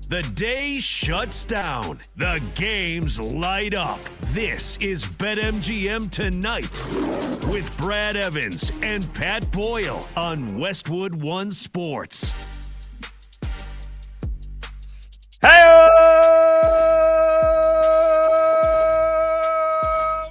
The day shuts down. The games light up. This is BetMGM Tonight with Brad Evans and Pat Boyle on Westwood One Sports. Hey,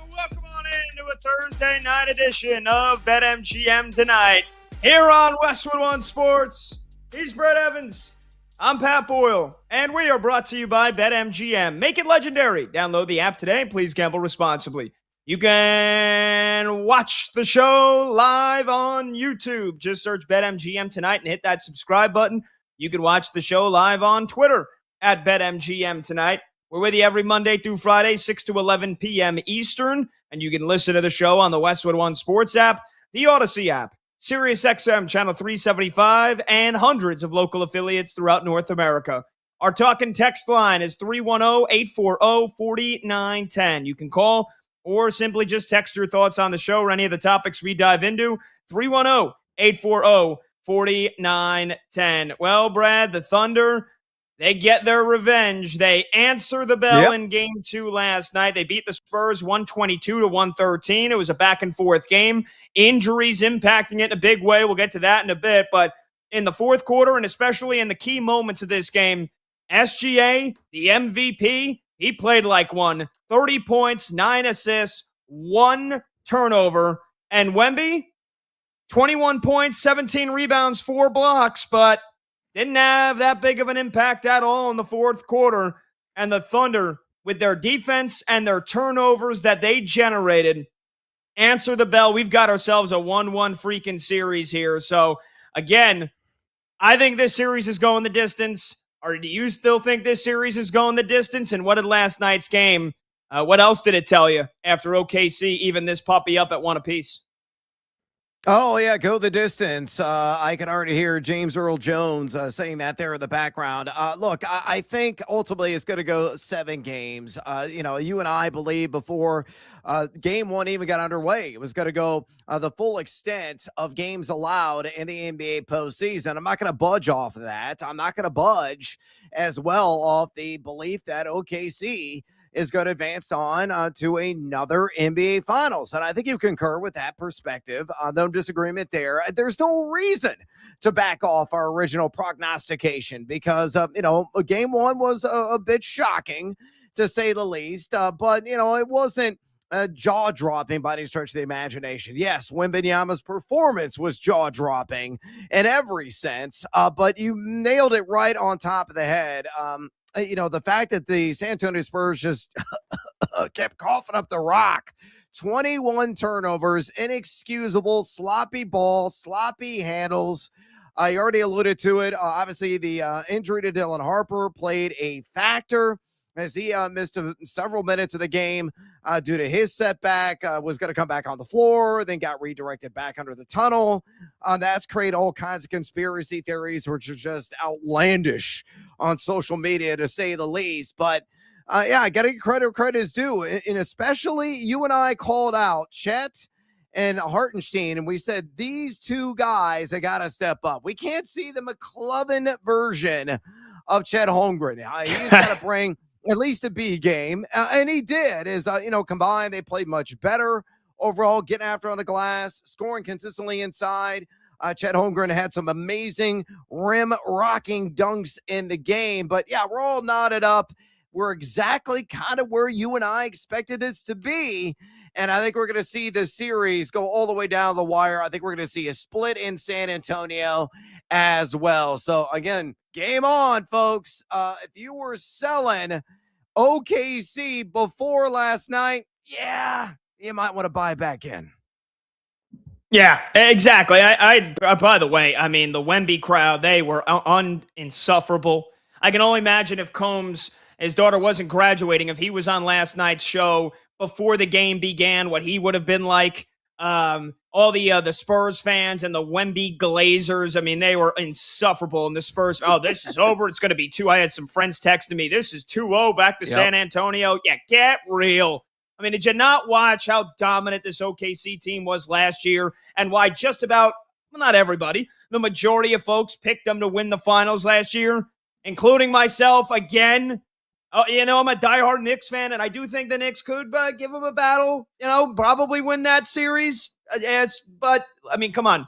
welcome on into a Thursday night edition of BetMGM Tonight here on Westwood One Sports. He's Brad Evans. I'm Pat Boyle, and we are brought to you by BetMGM. Make it legendary. Download the app today. Please gamble responsibly. You can watch the show live on YouTube. Just search BetMGM Tonight and hit that subscribe button. You can watch the show live on Twitter at BetMGM Tonight. We're with you every Monday through Friday, 6 to 11 p.m. Eastern, and you can listen to the show on the Westwood One Sports app, the Odyssey app, SiriusXM Channel 375, and hundreds of local affiliates throughout North America. Our talk and text line is 310-840-4910. You can call or simply just text your thoughts on the show or any of the topics we dive into, 310-840-4910. Well, Brad, the Thunder, they get their revenge. They answer the bell in Game 2 last night. They beat the Spurs 122-113. It was a back-and-forth game. Injuries impacting it in a big way. We'll get to that in a bit. But in the fourth quarter, and especially in the key moments of this game, SGA, the MVP, he played like one. 30 points, 9 assists, 1 turnover. And Wemby, 21 points, 17 rebounds, 4 blocks, but didn't have that big of an impact at all in the fourth quarter. And the Thunder, with their defense and their turnovers that they generated, answer the bell. We've got ourselves a 1-1 freaking series here. So, again, I think this series is going the distance. Or do you still think this series is going the distance? And what did last night's game, what else did it tell you after OKC even this puppy up at 1 apiece? Oh, yeah, go the distance. I can already hear James Earl Jones saying that there in the background. Look, I think ultimately it's going to go 7 games. You and I believe before Game 1 even got underway, it was going to go the full extent of games allowed in the NBA postseason. I'm not going to budge off of that. I'm not going to budge as well off the belief that OKC is going to advance on to another NBA Finals. And I think you concur with that perspective. No disagreement there. There's no reason to back off our original prognostication because, Game 1 was a bit shocking, to say the least. But, it wasn't jaw-dropping by any stretch of the imagination. Yes, Wembanyama's performance was jaw-dropping in every sense, but you nailed it right on top of the head. The fact that the San Antonio Spurs just kept coughing up the rock, 21 turnovers, inexcusable, sloppy ball, sloppy handles. I already alluded to it. Obviously, the injury to Dylan Harper played a factor as he missed several minutes of the game due to his setback, was going to come back on the floor, then got redirected back under the tunnel. That's created all kinds of conspiracy theories, which are just outlandish on social media, to say the least. But, I got to give credit where credit is due. And especially you and I called out Chet and Hartenstein, and we said these two guys have got to step up. We can't see the McCloven version of Chet Holmgren. He's got to bring at least a B game, and he did. Combined, they played much better overall, getting after on the glass, scoring consistently inside. Chet Holmgren had some amazing rim-rocking dunks in the game. But, yeah, we're all knotted up. We're exactly kind of where you and I expected this to be. And I think we're going to see this series go all the way down the wire. I think we're going to see a split in San Antonio as well. So, again, game on, folks. If you were selling OKC before last night, you might want to buy back in. Yeah, exactly. I by the way, I mean, the Wemby crowd, they were insufferable. I can only imagine if Combs, his daughter wasn't graduating, if he was on last night's show before the game began, what he would have been like. All the Spurs fans and the Wemby Glazers, I mean, they were insufferable. And the Spurs, this is over. It's going to be 2. I had some friends texting me, this is 2-0 back to San Antonio. Yeah, get real. I mean, did you not watch how dominant this OKC team was last year and why just about, well, not everybody, the majority of folks picked them to win the finals last year? including myself again. I'm a diehard Knicks fan, and I do think the Knicks could give them a battle. Probably win that series. But I mean, come on.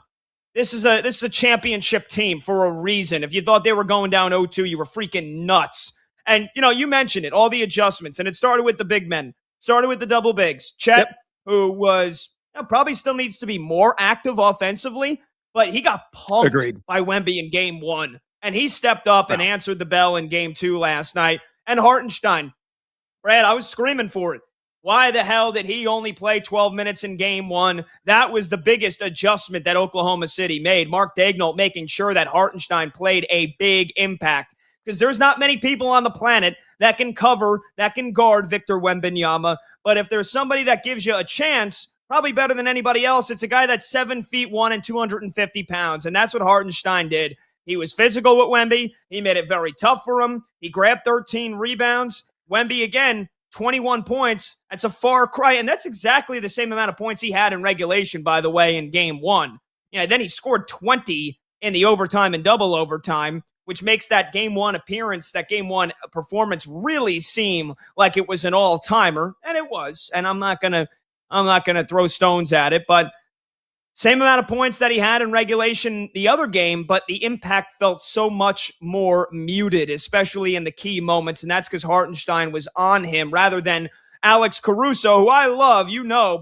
This is a championship team for a reason. If you thought they were going down 0-2, you were freaking nuts. And, you mentioned it, all the adjustments. And it started with the big men. Started with the double bigs. Chet, who was probably still needs to be more active offensively, but he got pumped by Wemby in game 1. And he stepped up and answered the bell in game 2 last night. And Hartenstein, Brad, I was screaming for it. Why the hell did he only play 12 minutes in game 1? That was the biggest adjustment that Oklahoma City made. Mark Daigneault making sure that Hartenstein played a big impact, because there's not many people on the planet that can cover, that can guard Victor Wembanyama. But if there's somebody that gives you a chance, probably better than anybody else, it's a guy that's 7'1" and 250 pounds. And that's what Hartenstein did. He was physical with Wemby. He made it very tough for him. He grabbed 13 rebounds. Wemby, again, 21 points. That's a far cry. And that's exactly the same amount of points he had in regulation, by the way, in game 1. Then he scored 20 in the overtime and double overtime, which makes that game 1 appearance, that game 1 performance really seem like it was an all-timer. And it was. And I'm not gonna throw stones at it, but same amount of points that he had in regulation the other game, but the impact felt so much more muted, especially in the key moments, and that's because Hartenstein was on him rather than Alex Caruso, who I love,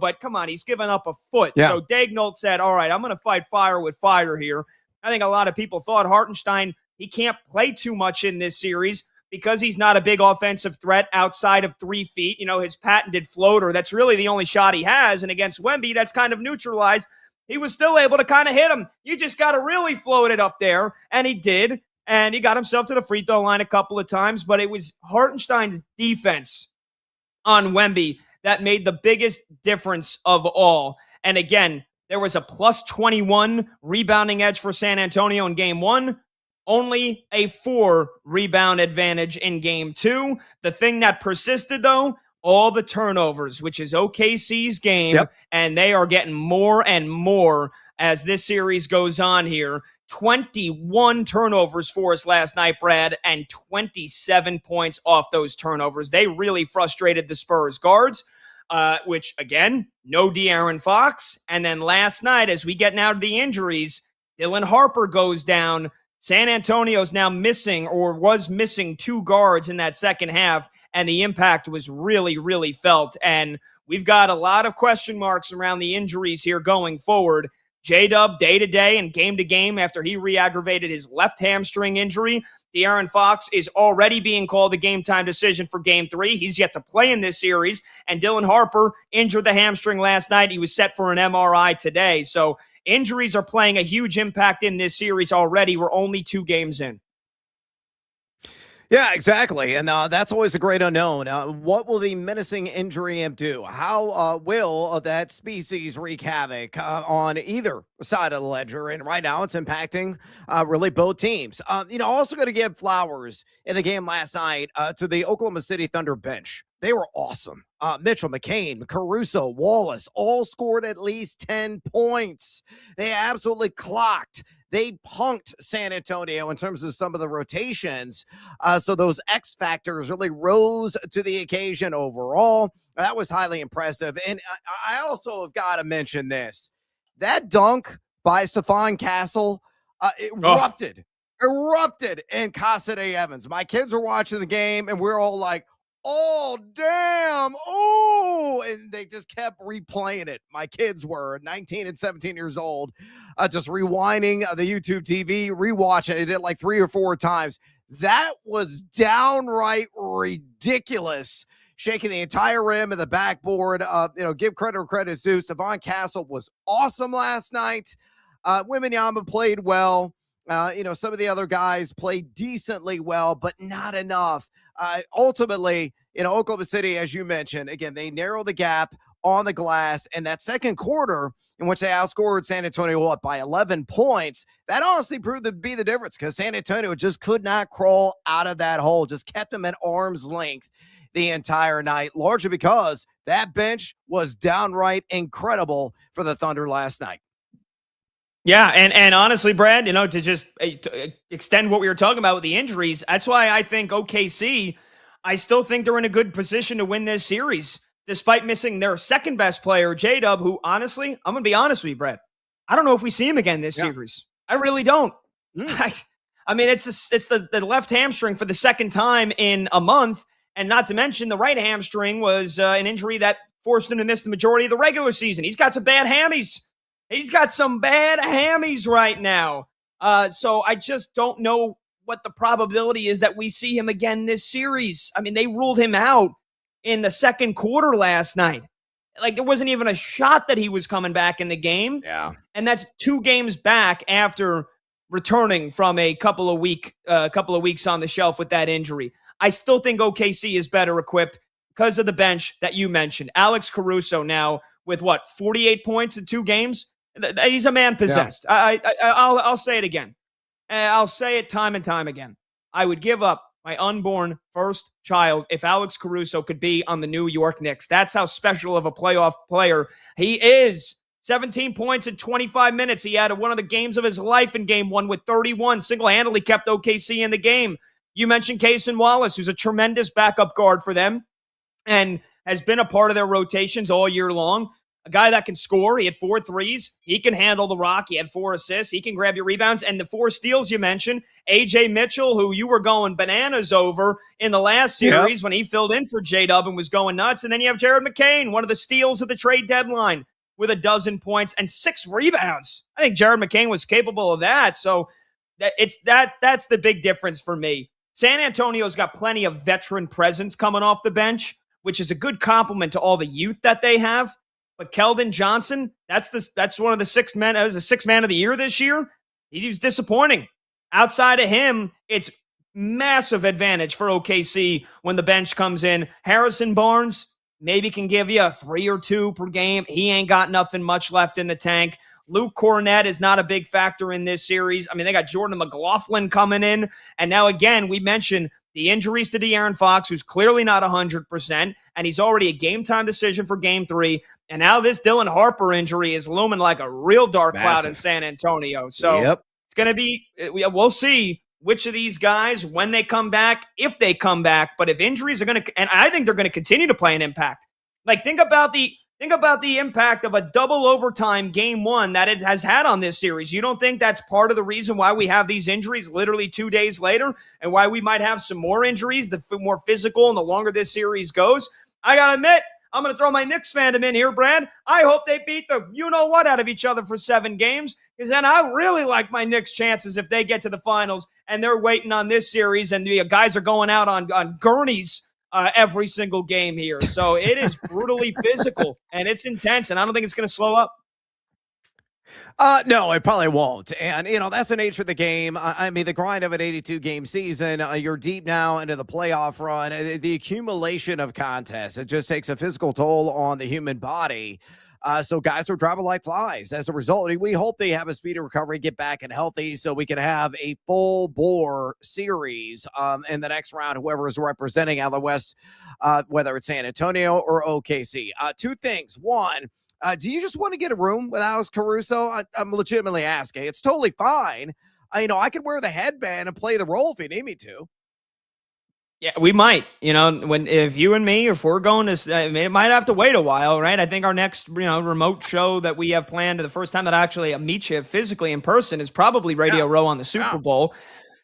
but come on, he's given up a foot. Yeah. So Daigneault said, all right, I'm going to fight fire with fire here. I think a lot of people thought Hartenstein, he can't play too much in this series because he's not a big offensive threat outside of 3 feet. His patented floater, that's really the only shot he has, and against Wemby, that's kind of neutralized. He was still able to kind of hit him. You just got to really float it up there. And he did. And he got himself to the free throw line a couple of times. But it was Hartenstein's defense on Wemby that made the biggest difference of all. And again, there was a plus 21 rebounding edge for San Antonio in game 1. Only a 4 rebound advantage in game 2. The thing that persisted, though, all the turnovers, which is OKC's game, and they are getting more and more as this series goes on here. 21 turnovers for us last night, Brad, and 27 points off those turnovers. They really frustrated the Spurs guards, which, again, no De'Aaron Fox. And then last night, as we get now to the injuries, Dylan Harper goes down. San Antonio's now missing, or was missing, 2 guards in that second half, and the impact was really, really felt. And we've got a lot of question marks around the injuries here going forward. J-Dub, day-to-day and game-to-game after he re-aggravated his left hamstring injury. De'Aaron Fox is already being called a game-time decision for Game 3. He's yet to play in this series. And Dylan Harper injured the hamstring last night. He was set for an MRI today. So injuries are playing a huge impact in this series already. We're only 2 games in. Yeah, exactly. And that's always a great unknown. What will the menacing injury imp do? How will that species wreak havoc on either side of the ledger? And right now it's impacting really both teams. Also going to give flowers in the game last night to the Oklahoma City Thunder bench. They were awesome. Mitchell, McCain, Caruso, Wallace all scored at least 10 points. They absolutely clocked. They punked San Antonio in terms of some of the rotations. So those X factors really rose to the occasion overall. That was highly impressive. And I also have got to mention this. That dunk by Stephon Castle erupted in Casa de Evans. My kids were watching the game, and we're all like, oh, damn. Oh, and they just kept replaying it. My kids were 19 and 17 years old, just rewinding the YouTube TV, rewatching it like 3 or 4 times. That was downright ridiculous. Shaking the entire rim and the backboard. Give credit where credit's due. Stephon Castle was awesome last night. Wembanyama played well. Some of the other guys played decently well, but not enough. Ultimately, Oklahoma City, as you mentioned, again, they narrow the gap on the glass. And that second quarter, in which they outscored San Antonio up by 11 points, that honestly proved to be the difference, because San Antonio just could not crawl out of that hole, just kept them at arm's length the entire night, largely because that bench was downright incredible for the Thunder last night. Yeah, and honestly, Brad, to just extend what we were talking about with the injuries, that's why I think OKC, I still think they're in a good position to win this series, despite missing their second best player, J-Dub, who honestly, I'm going to be honest with you, Brad, I don't know if we see him again this series. I really don't. I mean, it's the left hamstring for the second time in a month, and not to mention the right hamstring was an injury that forced him to miss the majority of the regular season. He's got some bad hammies. He's got some bad hammies right now. So I just don't know what the probability is that we see him again this series. I mean, they ruled him out in the second quarter last night. Like, there wasn't even a shot that he was coming back in the game. Yeah. And that's 2 games back after returning from a couple of weeks on the shelf with that injury. I still think OKC is better equipped because of the bench that you mentioned. Alex Caruso now with 48 points in 2 games? He's a man possessed. Yeah. I'll say it again. I'll say it time and time again. I would give up my unborn first child if Alex Caruso could be on the New York Knicks. That's how special of a playoff player he is. 17 points in 25 minutes. He had one of the games of his life in game 1 with 31. Single-handedly kept OKC in the game. You mentioned Cason Wallace, who's a tremendous backup guard for them and has been a part of their rotations all year long. A guy that can score. He had 4 threes. He can handle the rock. He had 4 assists. He can grab your rebounds. And the 4 steals you mentioned, A.J. Mitchell, who you were going bananas over in the last series when he filled in for J-Dub and was going nuts. And then you have Jared McCain, one of the steals of the trade deadline, with 12 points and 6 rebounds. I think Jared McCain was capable of that. So that's the big difference for me. San Antonio's got plenty of veteran presence coming off the bench, which is a good compliment to all the youth that they have. But Keldon Johnson, that's one of the 6 men. That was the 6th man of the year this year. He was disappointing. Outside of him, it's massive advantage for OKC when the bench comes in. Harrison Barnes maybe can give you a 3 or 2 per game. He ain't got nothing much left in the tank. Luke Cornett is not a big factor in this series. I mean, they got Jordan McLaughlin coming in. And now, again, we mentioned the injuries to De'Aaron Fox, who's clearly not 100%, and he's already a game-time decision for Game 3. And now this Dylan Harper injury is looming like a real dark cloud in San Antonio. So it's going to be – we'll see which of these guys, when they come back, if they come back. But if injuries are going to – and I think they're going to continue to play an impact. Like, think about the impact of a double overtime Game 1 that it has had on this series. You don't think that's part of the reason why we have these injuries literally 2 days later and why we might have some more injuries, the more physical and the longer this series goes? I got to admit, I'm going to throw my Knicks fandom in here, Brad. I hope they beat the you-know-what out of each other for 7 games, because then I really like my Knicks' chances if they get to the finals and they're waiting on this series and the guys are going out on gurneys every single game here. So it is brutally physical and it's intense, and I don't think it's going to slow up. No, it probably won't. And, that's the nature of the game. I mean, the grind of an 82-game season, you're deep now into the playoff run. The accumulation of contests, it just takes a physical toll on the human body. So guys are dropping like flies. As a result, we hope they have a speedy recovery, get back and healthy so we can have a full-bore series in the next round, whoever is representing out of the West, whether it's San Antonio or OKC. 2 things. One, do you just want to get a room with Alex Caruso? I'm legitimately asking. It's totally fine. I could wear the headband and play the role if you need me to. Yeah, we might. If you and me, if we're going to, it might have to wait a while, right? I think our next, remote show that we have planned, the first time that I actually meet you physically in person, is probably Radio Row on the Super Bowl.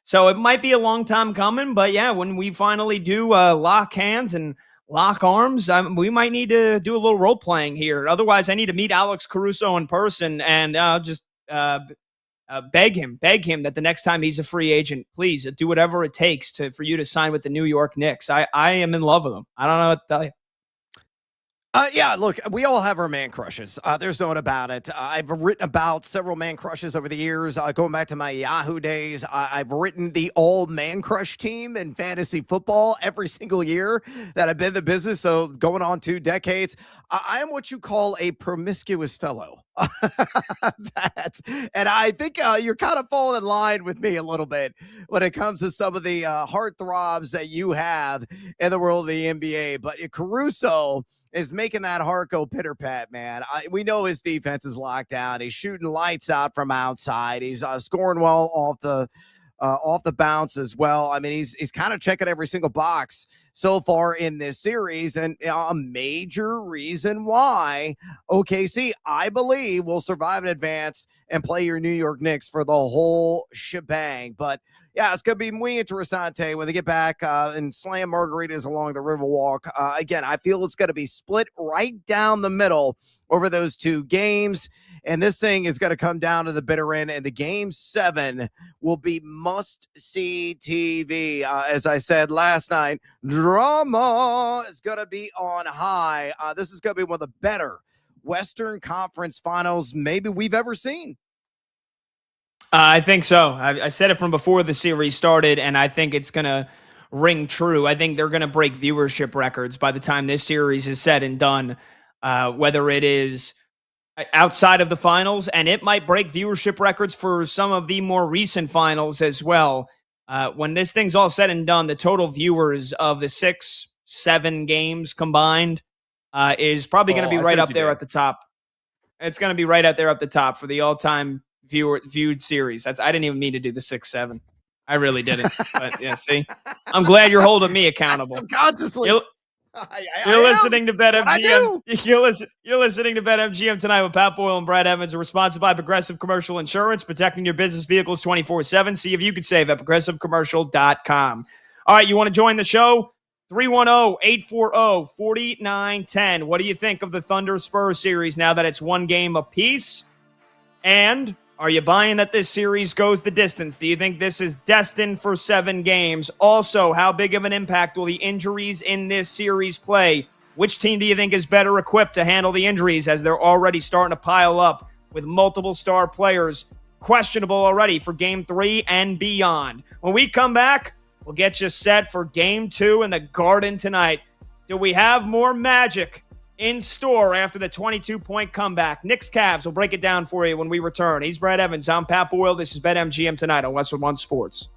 So it might be a long time coming, but yeah, when we finally do lock hands and lock arms, we might need to do a little role playing here. Otherwise, I need to meet Alex Caruso in person and just beg him that the next time he's a free agent, please do whatever it takes for you to sign with the New York Knicks. I am in love with him. I don't know what to tell you. Yeah, look, we all have our man crushes. There's no one about it. I've written about several man crushes over the years. Going back to my Yahoo days, I've written the all-man crush team in fantasy football every single year that I've been in the business, so going on 2 decades. I am what you call a promiscuous fellow. And I think you're kind of falling in line with me a little bit when it comes to some of the heartthrobs that you have in the world of the NBA. But Caruso is making that heart go pitter pat, man. We know his defense is locked down. He's shooting lights out from outside. He's scoring well off the bounce as well. I mean, he's kind of checking every single box so far in this series, and a major reason why OKC, I believe, will survive in advance and play your New York Knicks for the whole shebang. But yeah, it's going to be muy interesante when they get back and slam margaritas along the Riverwalk. Again, I feel it's going to be split right down the middle over those two games. And this thing is going to come down to the bitter end. And the game 7 will be must-see TV. As I said last night, drama is going to be on high. This is going to be one of the better Western Conference finals maybe we've ever seen. I think so. I said it from before the series started, and I think it's going to ring true. I think they're going to break viewership records by the time this series is said and done, whether it is outside of the finals, and it might break viewership records for some of the more recent finals as well. When this thing's all said and done, the total viewers of the 6-7 games combined is probably going to be right up there at the top. It's going to be right out there at the top for the all-time viewed series. I didn't even mean to do the 6-7. I really didn't. But yeah, see, I'm glad you're holding me accountable. Subconsciously. You're listening to BetMGM. You're listening to BetMGM tonight with Pat Boyle and Brad Evans. Are sponsored by Progressive Commercial Insurance, protecting your business vehicles 24/7. See if you can save at progressivecommercial.com. All right, you want to join the show? 310-840-4910. What do you think of the Thunder Spurs series now that it's one game apiece? And are you buying that this series goes the distance? Do you think this is destined for 7 games? Also, how big of an impact will the injuries in this series play? Which team do you think is better equipped to handle the injuries, as they're already starting to pile up with multiple star players questionable already for Game 3 and beyond? When we come back, we'll get you set for Game 2 in the Garden tonight. Do we have more magic in store after the 22-point comeback? Knicks Cavs, will break it down for you when we return. He's Brad Evans. I'm Pat Boyle. This is BetMGM tonight on Westwood One Sports.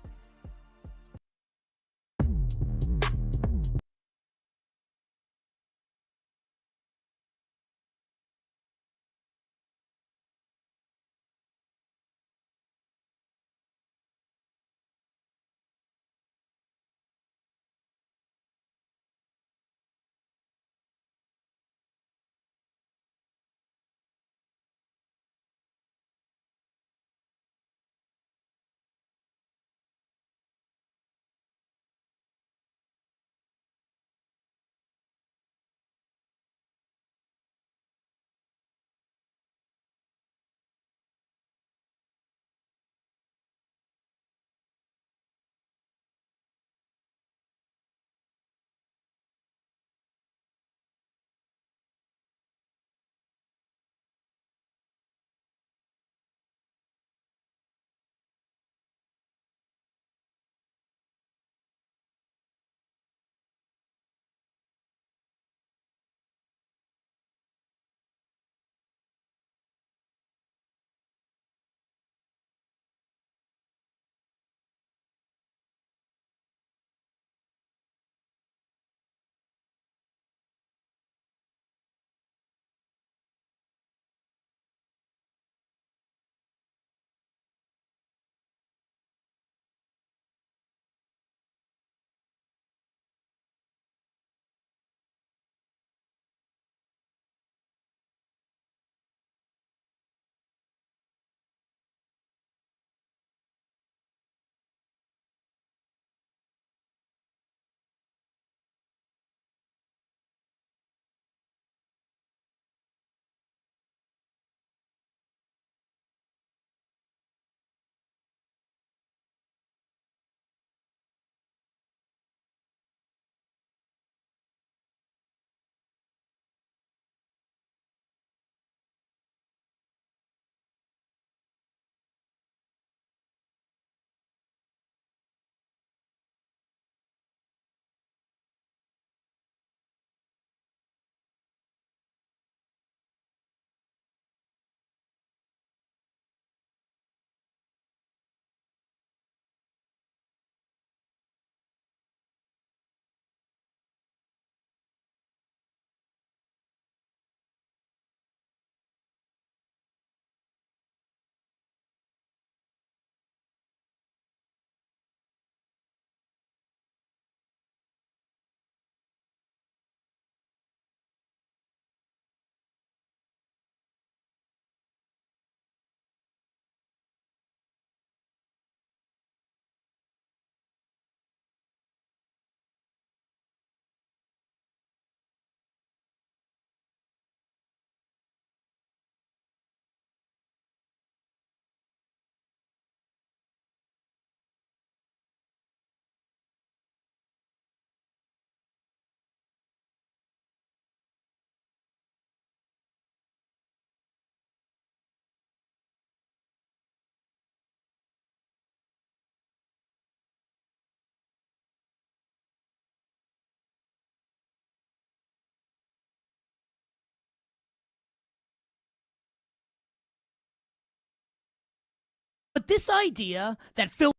But this idea that Phil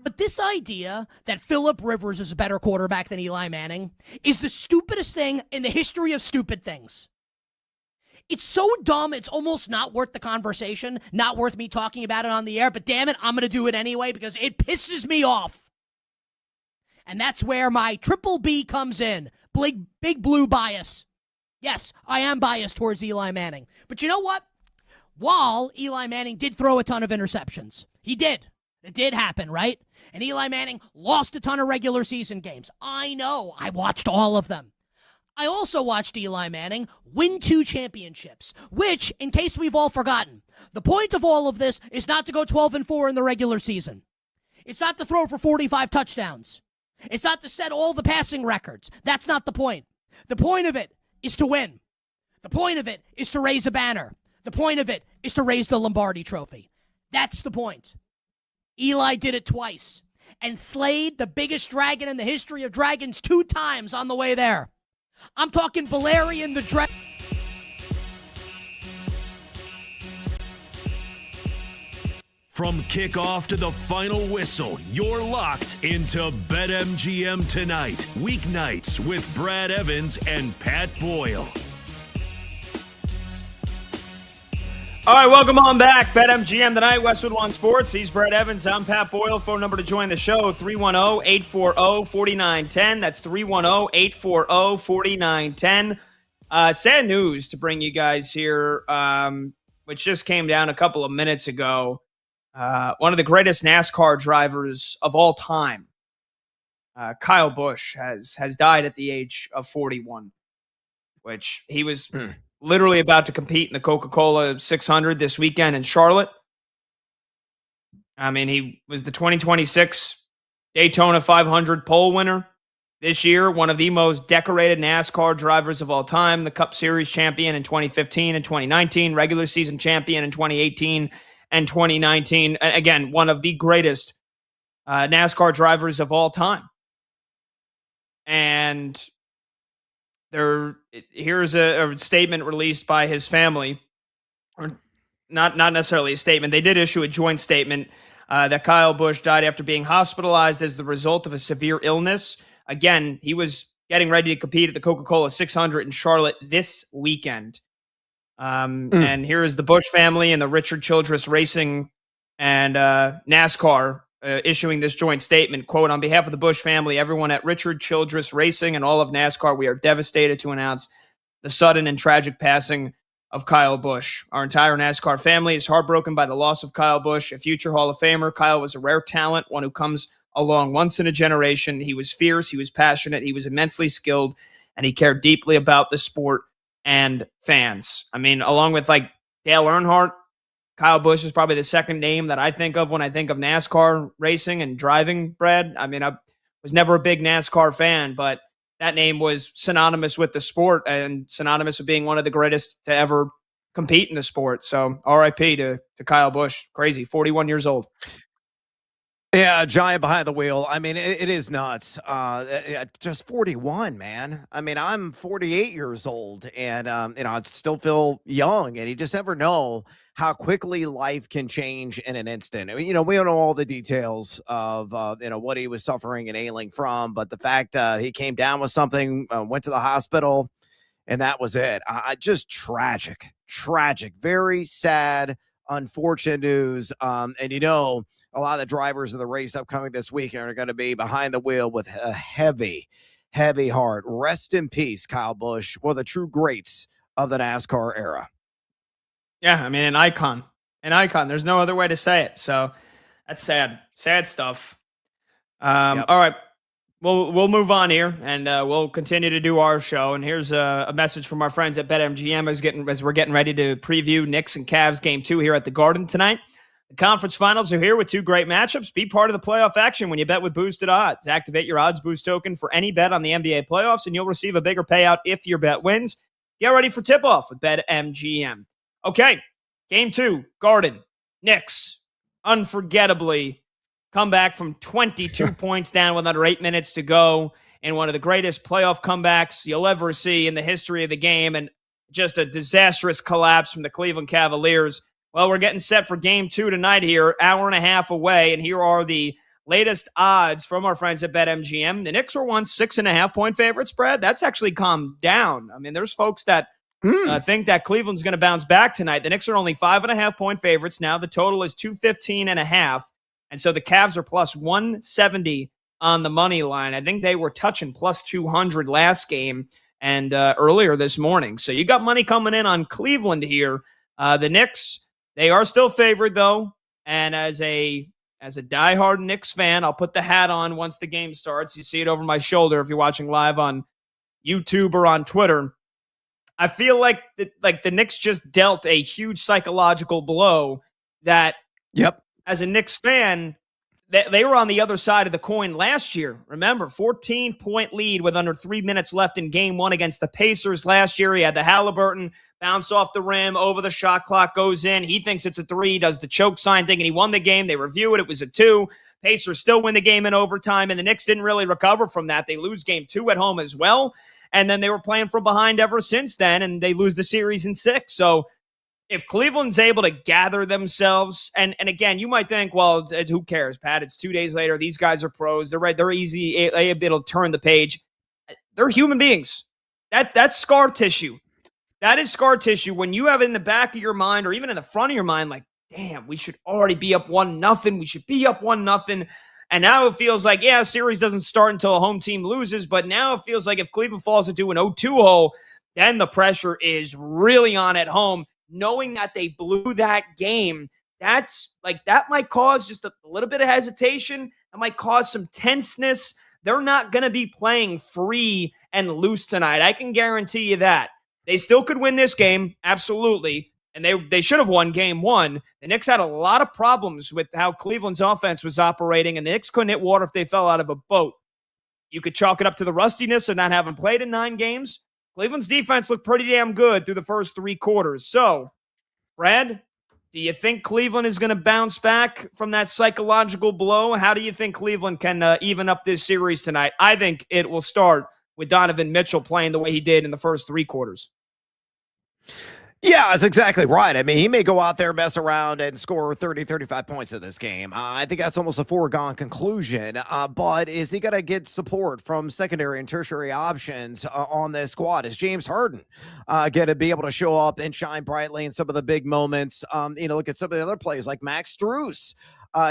But this idea that Phillip Rivers is a better quarterback than Eli Manning is the stupidest thing in the history of stupid things. It's so dumb, it's almost not worth the conversation, not worth me talking about it on the air, but damn it, I'm going to do it anyway because it pisses me off. And that's where my triple B comes in. Big blue bias. Yes, I am biased towards Eli Manning. But you know what? While Eli Manning did throw a ton of interceptions, he did. It did happen, right? And Eli Manning lost a ton of regular season games. I know. I watched all of them. I also watched Eli Manning win 2 championships, which, in case we've all forgotten, the point of all of this is not to go 12-4 in the regular season. It's not to throw for 45 touchdowns. It's not to set all the passing records. That's not the point. The point of it is to win. The point of it is to raise a banner. The point of it is to raise the Lombardi Trophy. That's the point. Eli did it twice and slayed the biggest dragon in the history of dragons 2 times on the way there. I'm talking Valerian the Dragon. From kickoff to the final whistle, you're locked into BetMGM tonight. Weeknights with Brad Evans and Pat Boyle. All right, welcome on back. BetMGM tonight, Westwood One Sports. He's Brad Evans. I'm Pat Boyle. Phone number to join the show, 310-840-4910. That's 310-840-4910. Sad news to bring you guys here, which just came down a couple of minutes ago. One of the greatest NASCAR drivers of all time, Kyle Busch, has died at the age of 41, which he was literally about to compete in the Coca-Cola 600 this weekend in Charlotte. I mean, he was the 2026 Daytona 500 pole winner this year, one of the most decorated NASCAR drivers of all time, the Cup Series champion in 2015 and 2019, regular season champion in 2018 and 2019. Again, one of the greatest NASCAR drivers of all time. And here's a statement released by his family, or not necessarily a statement. They did issue a joint statement that Kyle Busch died after being hospitalized as the result of a severe illness. Again, he was getting ready to compete at the Coca-Cola 600 in Charlotte this weekend. And here is the Busch family and the Richard Childress Racing and NASCAR issuing this joint statement. Quote, "On behalf of the Busch family, everyone at Richard Childress Racing and all of NASCAR, we are devastated to announce the sudden and tragic passing of Kyle Busch. Our entire NASCAR family is heartbroken by the loss of Kyle Busch, a future Hall of Famer. Kyle was a rare talent, one who comes along once in a generation. He was fierce, he was passionate, he was immensely skilled, and he cared deeply about the sport and fans." I mean, along with like Dale Earnhardt, Kyle Busch is probably the second name that I think of when I think of NASCAR racing and driving, Brad. I mean, I was never a big NASCAR fan, but that name was synonymous with the sport and synonymous with being one of the greatest to ever compete in the sport. So RIP to Kyle Busch. Crazy, 41 years old. Yeah, a giant behind the wheel. I mean, it is nuts. Just 41, man. I mean, I'm 48 years old, and I still feel young. And you just never know how quickly life can change in an instant. We don't know all the details of what he was suffering and ailing from, but the fact he came down with something, went to the hospital, and that was it. Just tragic, very sad, unfortunate news. And a lot of the drivers of the race upcoming this weekend are going to be behind the wheel with a heavy heart. Rest in peace, Kyle Busch, one of the true greats of the NASCAR era. Yeah, I mean, an icon. There's no other way to say it. So that's sad stuff. All right. We'll move on here, and we'll continue to do our show. And here's a message from our friends at BetMGM as we're getting ready to preview Knicks and Cavs Game 2 here at the Garden tonight. The conference finals are here with two great matchups. Be part of the playoff action when you bet with boosted odds. Activate your odds boost token for any bet on the NBA playoffs, and you'll receive a bigger payout if your bet wins. Get ready for tip-off with BetMGM. Okay, Game 2, Garden, Knicks, unforgettably come back from 22 points down with under 8 minutes to go in one of the greatest playoff comebacks you'll ever see in the history of the game, and just a disastrous collapse from the Cleveland Cavaliers. Well, we're getting set for Game 2 tonight here, hour and a half away, and here are the latest odds from our friends at BetMGM. The Knicks were once 6.5-point favorites, Brad. That's actually calmed down. I mean, there's folks that think that Cleveland's going to bounce back tonight. The Knicks are only 5.5-point favorites now. The total is 215.5. And so the Cavs are plus 170 on the money line. I think they were touching plus 200 last game and earlier this morning. So you got money coming in on Cleveland here. The Knicks, they are still favored, though. And as a diehard Knicks fan, I'll put the hat on once the game starts. You see it over my shoulder if you're watching live on YouTube or on Twitter. I feel like the Knicks just dealt a huge psychological blow that as a Knicks fan, they were on the other side of the coin last year. Remember, 14-point lead with under 3 minutes left in Game 1 against the Pacers last year. He had the Halliburton bounce off the rim, over the shot clock, goes in. He thinks it's a 3, does the choke sign thing, and he won the game. They review it. It was a 2. Pacers still win the game in overtime, and the Knicks didn't really recover from that. They lose Game 2 at home as well, and then they were playing from behind ever since then, and they lose the series in 6. So if Cleveland's able to gather themselves, and again, you might think, well, who cares, Pat? It's 2 days later. These guys are pros. They're right. They're easy. It'll turn the page. They're human beings. That's scar tissue. That is scar tissue. When you have in the back of your mind, or even in the front of your mind, like, damn, we should already be up 1-0. We should be up 1-0. And now it feels like, yeah, series doesn't start until a home team loses. But now it feels like if Cleveland falls into an 0-2 hole, then the pressure is really on at home. Knowing that they blew that game, that might cause just a little bit of hesitation. That might cause some tenseness. They're not going to be playing free and loose tonight. I can guarantee you that. They still could win this game, absolutely, and they should have won Game 1. The Knicks had a lot of problems with how Cleveland's offense was operating, and the Knicks couldn't hit water if they fell out of a boat. You could chalk it up to the rustiness of not having played in 9 games. Cleveland's defense looked pretty damn good through the first 3 quarters. So, Brad, do you think Cleveland is going to bounce back from that psychological blow? How do you think Cleveland can even up this series tonight? I think it will start with Donovan Mitchell playing the way he did in the first 3 quarters. Yeah, that's exactly right. I mean, he may go out there, mess around, and score 30, 35 points in this game. I think that's almost a foregone conclusion. But is he going to get support from secondary and tertiary options on this squad? Is James Harden going to be able to show up and shine brightly in some of the big moments? Look at some of the other plays like Max Strus.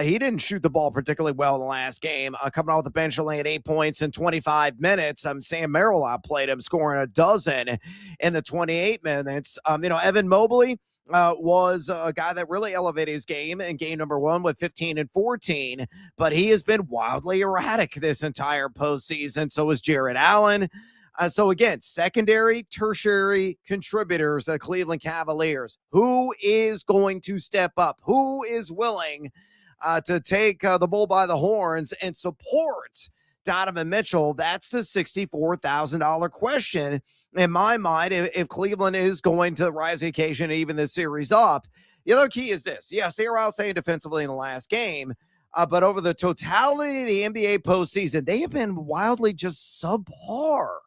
He didn't shoot the ball particularly well in the last game. Coming off the bench only at 8 points in 25 minutes. Sam Merrill outplayed him, scoring a dozen in the 28 minutes. Evan Mobley was a guy that really elevated his game in game number 1 with 15 and 14, but he has been wildly erratic this entire postseason. So is Jared Allen. So again, secondary, tertiary contributors, the Cleveland Cavaliers. Who is going to step up? Who is willing to take the bull by the horns and support Donovan Mitchell? That's the $64,000 question in my mind if Cleveland is going to rise the occasion and even the series up. The other key is this. Yes, they were outstanding defensively in the last game, but over the totality of the NBA postseason, they have been wildly just subpar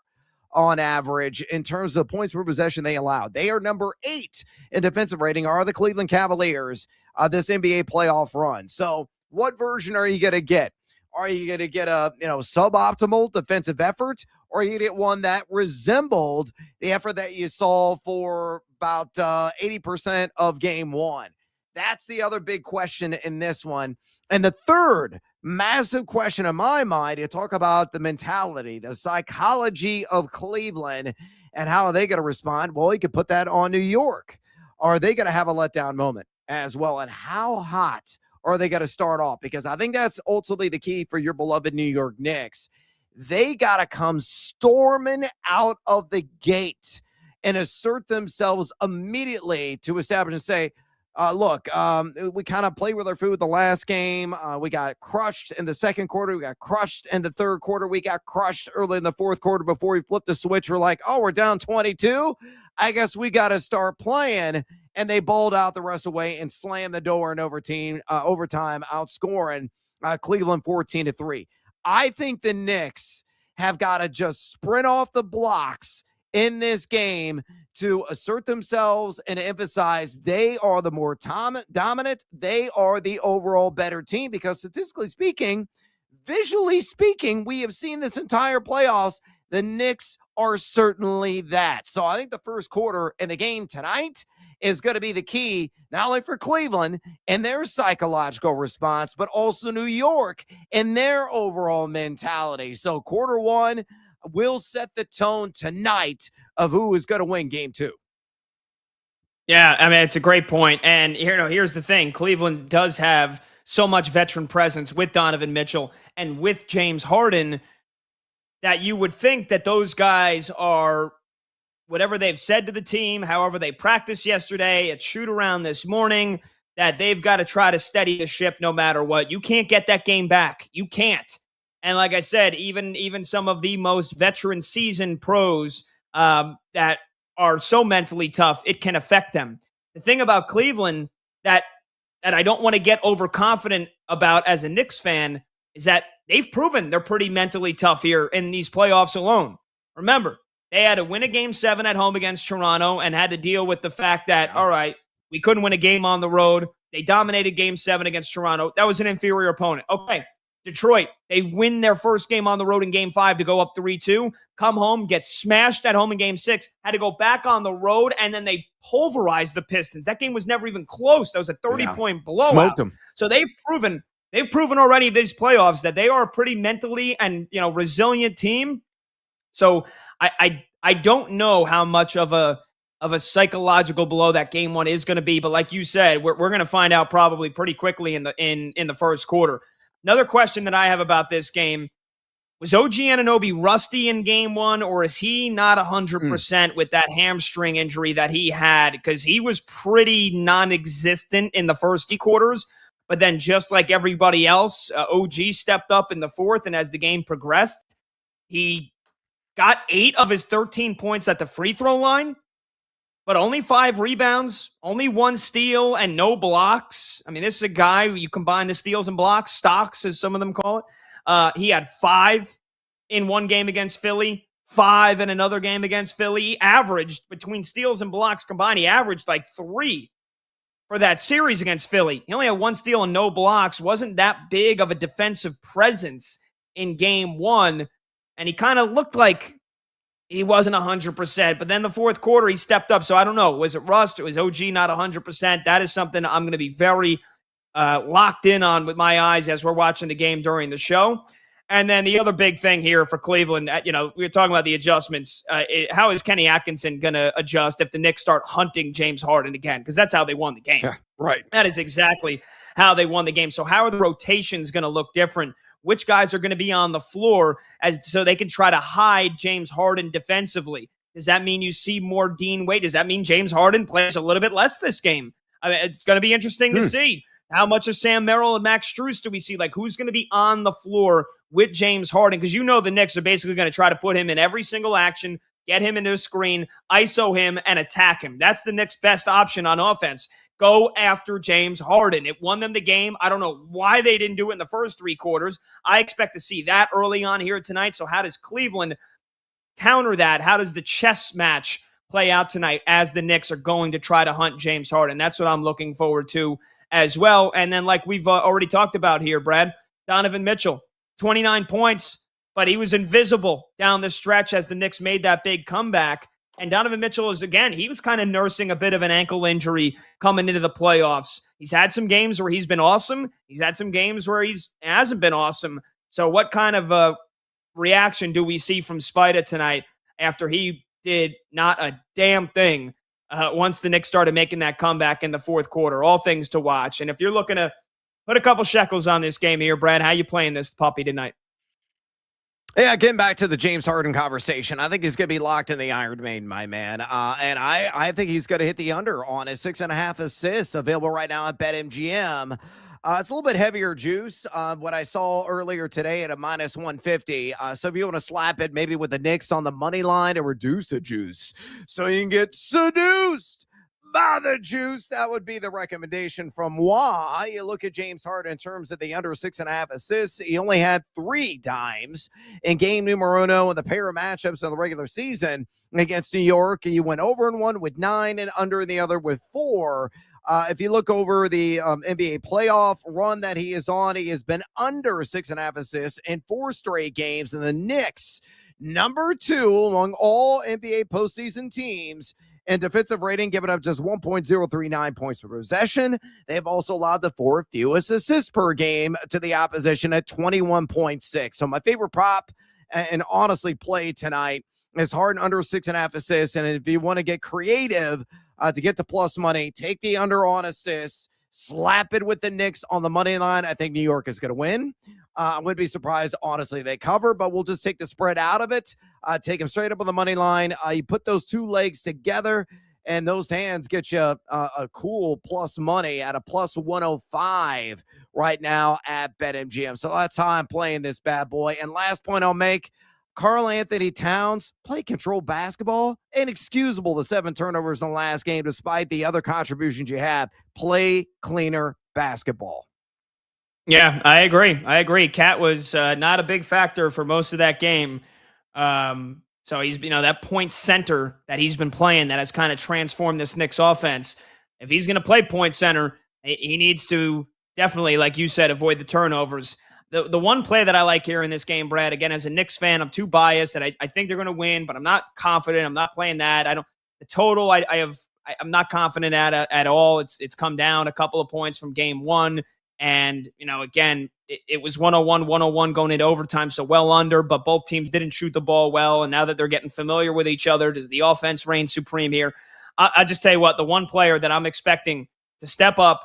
on average in terms of points per possession they allowed. They are number 8 in defensive rating, are the Cleveland Cavaliers, this NBA playoff run. So what version are you going to get? Are you going to get a suboptimal defensive effort, or are you going to get one that resembled the effort that you saw for about 80% of game 1? That's the other big question in this one. And the third massive question in my mind, you talk about the mentality, the psychology of Cleveland, and how are they going to respond? Well, you could put that on New York. Are they going to have a letdown moment as well? And how hot are they going to start off? Because I think that's ultimately the key for your beloved New York Knicks. they got to come storming out of the gate and assert themselves immediately to establish and say, look, we kind of played with our food the last game. We got crushed in the second quarter. We got crushed in the third quarter. We got crushed early in the fourth quarter before we flipped the switch. We're like, oh, we're down 22. I guess we got to start playing. And they bowled out the rest of the way and slammed the door in overtime, outscoring Cleveland 14-3. I think the Knicks have got to just sprint off the blocks in this game to assert themselves and emphasize they are the more dominant. They are the overall better team because statistically speaking, visually speaking, we have seen this entire playoffs. The Knicks are certainly that. So I think the first quarter in the game tonight is going to be the key, not only for Cleveland and their psychological response, but also New York and their overall mentality. So quarter one will set the tone tonight of who is going to win game two. Yeah, I mean, it's a great point. And here's the thing. Cleveland does have so much veteran presence with Donovan Mitchell and with James Harden that you would think that those guys are, whatever they've said to the team, however they practiced yesterday at shoot around this morning, that they've got to try to steady the ship no matter what. You can't get that game back. You can't. And like I said, even some of the most veteran seasoned pros that are so mentally tough, it can affect them. The thing about Cleveland that I don't want to get overconfident about as a Knicks fan is that they've proven they're pretty mentally tough here in these playoffs alone. Remember, they had to win a game 7 at home against Toronto and had to deal with the fact that, all right, we couldn't win a game on the road. They dominated game 7 against Toronto. That was an inferior opponent. Okay, Detroit, they win their first game on the road in game 5 to go up 3-2, come home, get smashed at home in game 6, had to go back on the road, and then they pulverized the Pistons. That game was never even close. That was a 30-point blowout. Smoked them. So they've proven already these playoffs that they are a pretty mentally and resilient team. So I don't know how much of a psychological blow that game 1 is going to be, but like you said, we're going to find out probably pretty quickly in the first quarter. Another question that I have about this game, was OG Anunoby rusty in game 1, or is he not 100% with that hamstring injury that he had? Because he was pretty non-existent in the first 3 quarters, but then just like everybody else, OG stepped up in the fourth, and as the game progressed, he got 8 of his 13 points at the free throw line, but only 5 rebounds, only 1 steal, and no blocks. I mean, this is a guy who you combine the steals and blocks, stocks, as some of them call it. He had 5 in one game against Philly, 5 in another game against Philly. He averaged, between steals and blocks combined, he averaged like 3 for that series against Philly. He only had 1 steal and no blocks. Wasn't that big of a defensive presence in game 1. And he kind of looked like he wasn't 100%. But then the fourth quarter, he stepped up. So I don't know. Was it rust? Or was OG not 100%? That is something I'm going to be very locked in on with my eyes as we're watching the game during the show. And then the other big thing here for Cleveland, we were talking about the adjustments. How is Kenny Atkinson going to adjust if the Knicks start hunting James Harden again? Because that's how they won the game. Yeah, right. That is exactly how they won the game. So how are the rotations going to look different? Which guys are going to be on the floor so they can try to hide James Harden defensively? Does that mean you see more Dean Wade? Does that mean James Harden plays a little bit less this game? I mean, it's going to be interesting to see. How much of Sam Merrill and Max Strus do we see? Like, who's going to be on the floor with James Harden? Because the Knicks are basically going to try to put him in every single action, get him into a screen, ISO him, and attack him. That's the Knicks' best option on offense. Go after James Harden. It won them the game. I don't know why they didn't do it in the first 3 quarters. I expect to see that early on here tonight. So how does Cleveland counter that? How does the chess match play out tonight as the Knicks are going to try to hunt James Harden? That's what I'm looking forward to as well. And then like we've already talked about here, Brad, Donovan Mitchell, 29 points, but he was invisible down the stretch as the Knicks made that big comeback. And Donovan Mitchell he was kind of nursing a bit of an ankle injury coming into the playoffs. He's had some games where he's been awesome. He's had some games where he hasn't been awesome. So what kind of reaction do we see from Spida tonight after he did not a damn thing once the Knicks started making that comeback in the fourth quarter? All things to watch. And if you're looking to put a couple shekels on this game here, Brad, how you playing this puppy tonight? Yeah, getting back to the James Harden conversation, I think he's going to be locked in the Iron Maiden, my man. And I think he's going to hit the under on his 6.5 assists available right now at BetMGM. It's a little bit heavier juice. What I saw earlier today at a minus 150. So if you want to slap it maybe with the Knicks on the money line and reduce the juice so you can get seduced by the juice, that would be the recommendation from why you look at James Harden in terms of the under 6.5 assists. He only had 3 dimes in game numero uno in the pair of matchups in the regular season against New York. He went over in one with 9 and under in the other with 4. If you look over the NBA playoff run that he is on, he has been under 6.5 assists in 4 straight games. And the Knicks, number 2 among all NBA postseason teams, and defensive rating, giving up just 1.039 points per possession. They have also allowed the 4th fewest assists per game to the opposition at 21.6. So my favorite prop and honestly play tonight is Harden under 6.5 assists. And if you want to get creative to get to plus money, take the under on assists, slap it with the Knicks on the money line. I think New York is going to win. I wouldn't be surprised, honestly, they cover, but we'll just take the spread out of it. Take them straight up on the money line. You put those 2 legs together, and those hands get you a cool plus money at a plus 105 right now at BetMGM. So that's how I'm playing this bad boy. And last point I'll make, Karl Anthony Towns played controlled basketball. Inexcusable, the 7 turnovers in the last game, despite the other contributions you have. Play cleaner basketball. Yeah, I agree. Cat was not a big factor for most of that game. So he's, that point center that he's been playing that has kind of transformed this Knicks offense. If he's going to play point center, he needs to definitely, like you said, avoid the turnovers. The one play that I like here in this game, Brad, again, as a Knicks fan, I'm too biased that I think they're going to win, but I'm not confident. I'm not playing that. The total I'm not confident at all. It's come down a couple of points from game 1. And, again, it was 101 going into overtime, so well under, but both teams didn't shoot the ball well. And now that they're getting familiar with each other, does the offense reign supreme here? I just tell you what, the one player that I'm expecting to step up,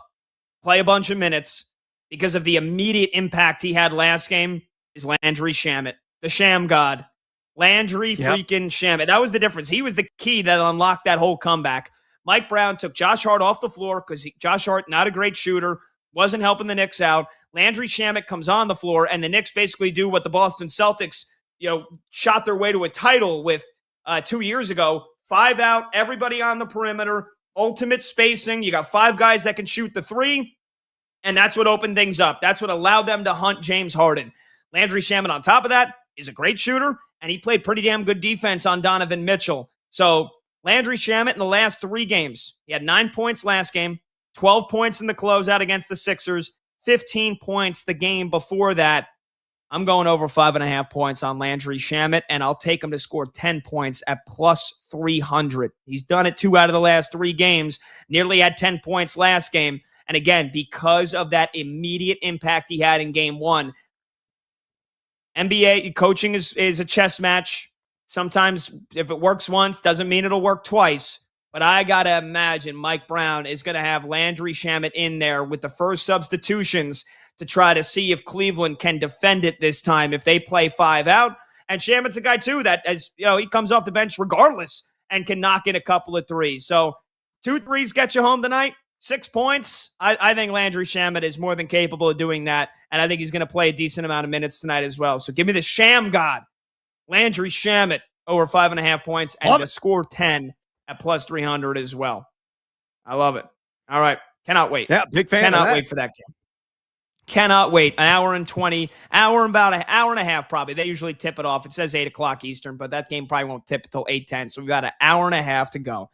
play a bunch of minutes because of the immediate impact he had last game is Landry Shamet, the Sham God. Landry freaking Shamet. That was the difference. He was the key that unlocked that whole comeback. Mike Brown took Josh Hart off the floor because Josh Hart, not a great shooter, wasn't helping the Knicks out. Landry Shamet comes on the floor, and the Knicks basically do what the Boston Celtics, shot their way to a title with 2 years ago. 5 out, everybody on the perimeter, ultimate spacing. You got 5 guys that can shoot the 3, and that's what opened things up. That's what allowed them to hunt James Harden. Landry Shamet, on top of that, is a great shooter, and he played pretty damn good defense on Donovan Mitchell. So Landry Shamet in the last 3 games, he had 9 points last game, 12 points in the closeout against the Sixers, 15 points the game before that. I'm going over 5.5 points on Landry Shamet, and I'll take him to score 10 points at plus 300. He's done it 2 out of the last 3 games, nearly had 10 points last game. And again, because of that immediate impact he had in game 1, NBA coaching is a chess match. Sometimes if it works once, doesn't mean it'll work twice. But I got to imagine Mike Brown is going to have Landry Shamet in there with the first substitutions to try to see if Cleveland can defend it this time if they play 5 out. And Shamet's a guy, too, that, as he comes off the bench regardless and can knock in a couple of threes. So 2 threes get you home tonight, 6 points. I think Landry Shamet is more than capable of doing that, and I think he's going to play a decent amount of minutes tonight as well. So give me the Sham God, Landry Shamet, over 5.5 points, and to score 10 at plus 300 as well. I love it. All right. Cannot wait. Yeah, big fan. Cannot wait for that game. Cannot wait. An hour and 20, about an hour and a half probably. They usually tip it off. It says 8 o'clock Eastern, but that game probably won't tip until 8:10. So we've got an hour and a half to go.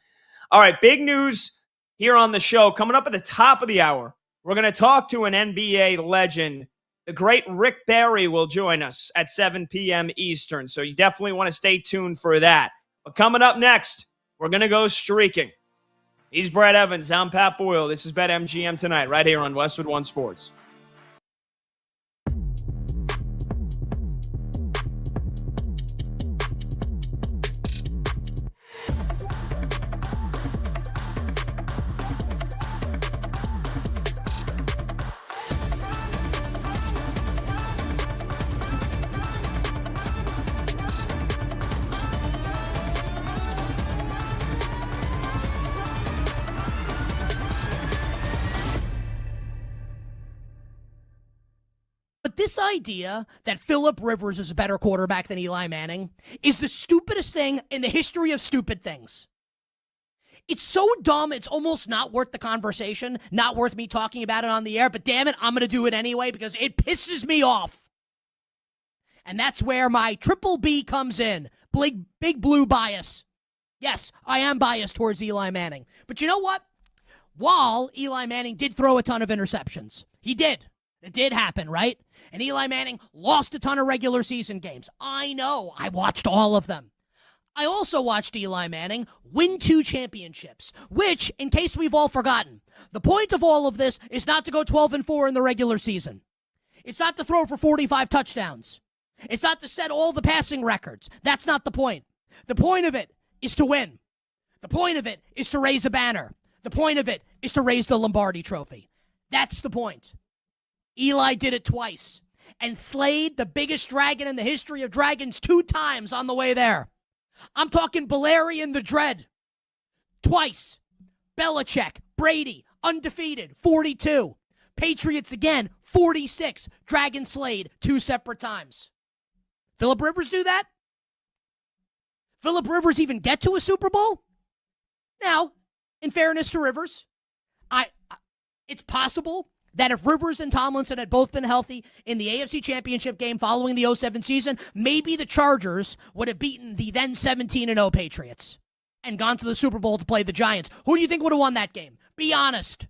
All right. Big news here on the show. Coming up at the top of the hour, we're going to talk to an NBA legend. The great Rick Barry will join us at 7 p.m. Eastern. So you definitely want to stay tuned for that. But coming up next, we're going to go streaking. He's Brad Evans. I'm Pat Boyle. This is BetMGM Tonight right here on Westwood One Sports. This idea that Phillip Rivers is a better quarterback than Eli Manning is the stupidest thing in the history of stupid things. It's so dumb, it's almost not worth the conversation, not worth me talking about it on the air, but damn it, I'm going to do it anyway because it pisses me off. And that's where my triple B comes in. Big blue bias. Yes, I am biased towards Eli Manning. But you know what? While Eli Manning did throw a ton of interceptions, he did. It did happen, right? And Eli Manning lost a ton of regular season games. I know. I watched all of them. I also watched Eli Manning win 2 championships, which, in case we've all forgotten, the point of all of this is not to go 12-4 in the regular season. It's not to throw for 45 touchdowns. It's not to set all the passing records. That's not the point. The point of it is to win. The point of it is to raise a banner. The point of it is to raise the Lombardi Trophy. That's the point. Eli did it twice and slayed the biggest dragon in the history of dragons 2 times on the way there. I'm talking Balerion the Dread. Twice. Belichick, Brady, undefeated, 42. Patriots again, 46. Dragon slayed 2 separate times. Phillip Rivers do that? Phillip Rivers even get to a Super Bowl? Now, in fairness to Rivers, it's possible that if Rivers and Tomlinson had both been healthy in the AFC Championship game following the 2007 season, maybe the Chargers would have beaten the then 17-0 Patriots and gone to the Super Bowl to play the Giants. Who do you think would have won that game? Be honest.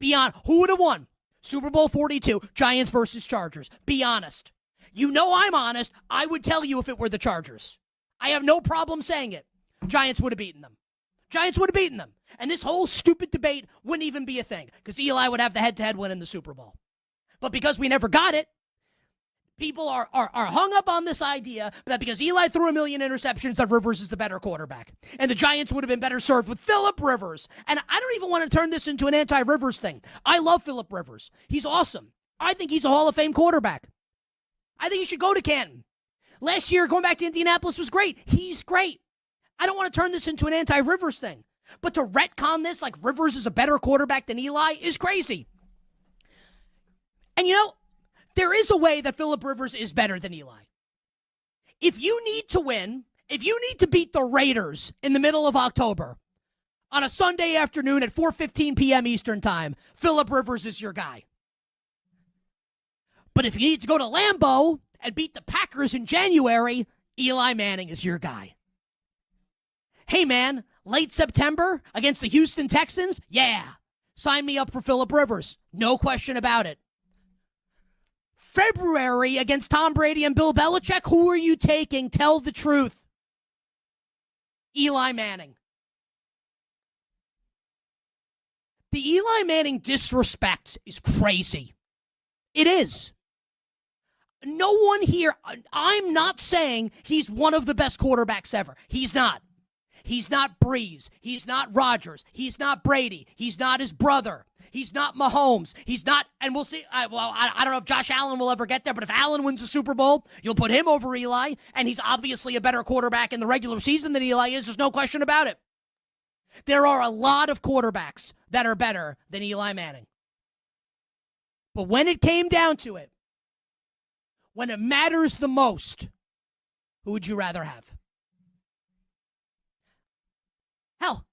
Who would have won? Super Bowl 42, Giants versus Chargers. Be honest. You know I'm honest. I would tell you if it were the Chargers. I have no problem saying it. Giants would have beaten them. And this whole stupid debate wouldn't even be a thing because Eli would have the head-to-head win in the Super Bowl. But because we never got it, people are hung up on this idea that because Eli threw 1 million interceptions, that Rivers is the better quarterback. And the Giants would have been better served with Phillip Rivers. And I don't even want to turn this into an anti-Rivers thing. I love Phillip Rivers. He's awesome. I think he's a Hall of Fame quarterback. I think he should go to Canton. Last year, going back to Indianapolis was great. He's great. I don't want to turn this into an anti-Rivers thing. But to retcon this like Rivers is a better quarterback than Eli is crazy. And you know, there is a way that Phillip Rivers is better than Eli. If you need to win, if you need to beat the Raiders in the middle of October on a Sunday afternoon at 4:15 p.m. Eastern time, Phillip Rivers is your guy. But if you need to go to Lambeau and beat the Packers in January, Eli Manning is your guy. Hey, man, late September against the Houston Texans? Yeah. Sign me up for Phillip Rivers. No question about it. February against Tom Brady and Bill Belichick? Who are you taking? Tell the truth. Eli Manning. The Eli Manning disrespect is crazy. It is. No one here, I'm not saying he's one of the best quarterbacks ever. He's not. He's not Breeze. He's not Rodgers. He's not Brady. He's not his brother. He's not Mahomes. He's not, and we'll see. I don't know if Josh Allen will ever get there, but if Allen wins the Super Bowl, you'll put him over Eli, and he's obviously a better quarterback in the regular season than Eli is. There's no question about it. There are a lot of quarterbacks that are better than Eli Manning. But when it came down to it, when it matters the most, who would you rather have? Hell,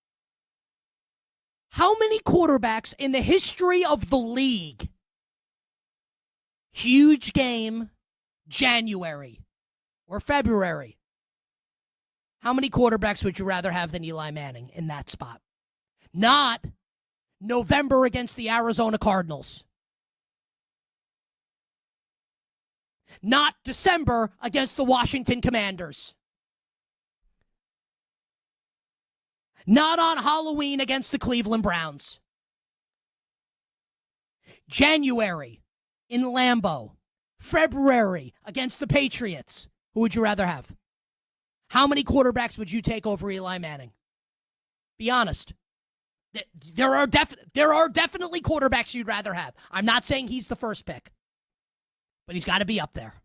how many quarterbacks in the history of the league, huge game, January or February, how many quarterbacks would you rather have than Eli Manning in that spot? Not November against the Arizona Cardinals. Not December against the Washington Commanders. Not on Halloween against the Cleveland Browns. January in Lambeau. February against the Patriots. Who would you rather have? How many quarterbacks would you take over Eli Manning? Be honest. There are definitely quarterbacks you'd rather have. I'm not saying he's the first pick, but he's got to be up there.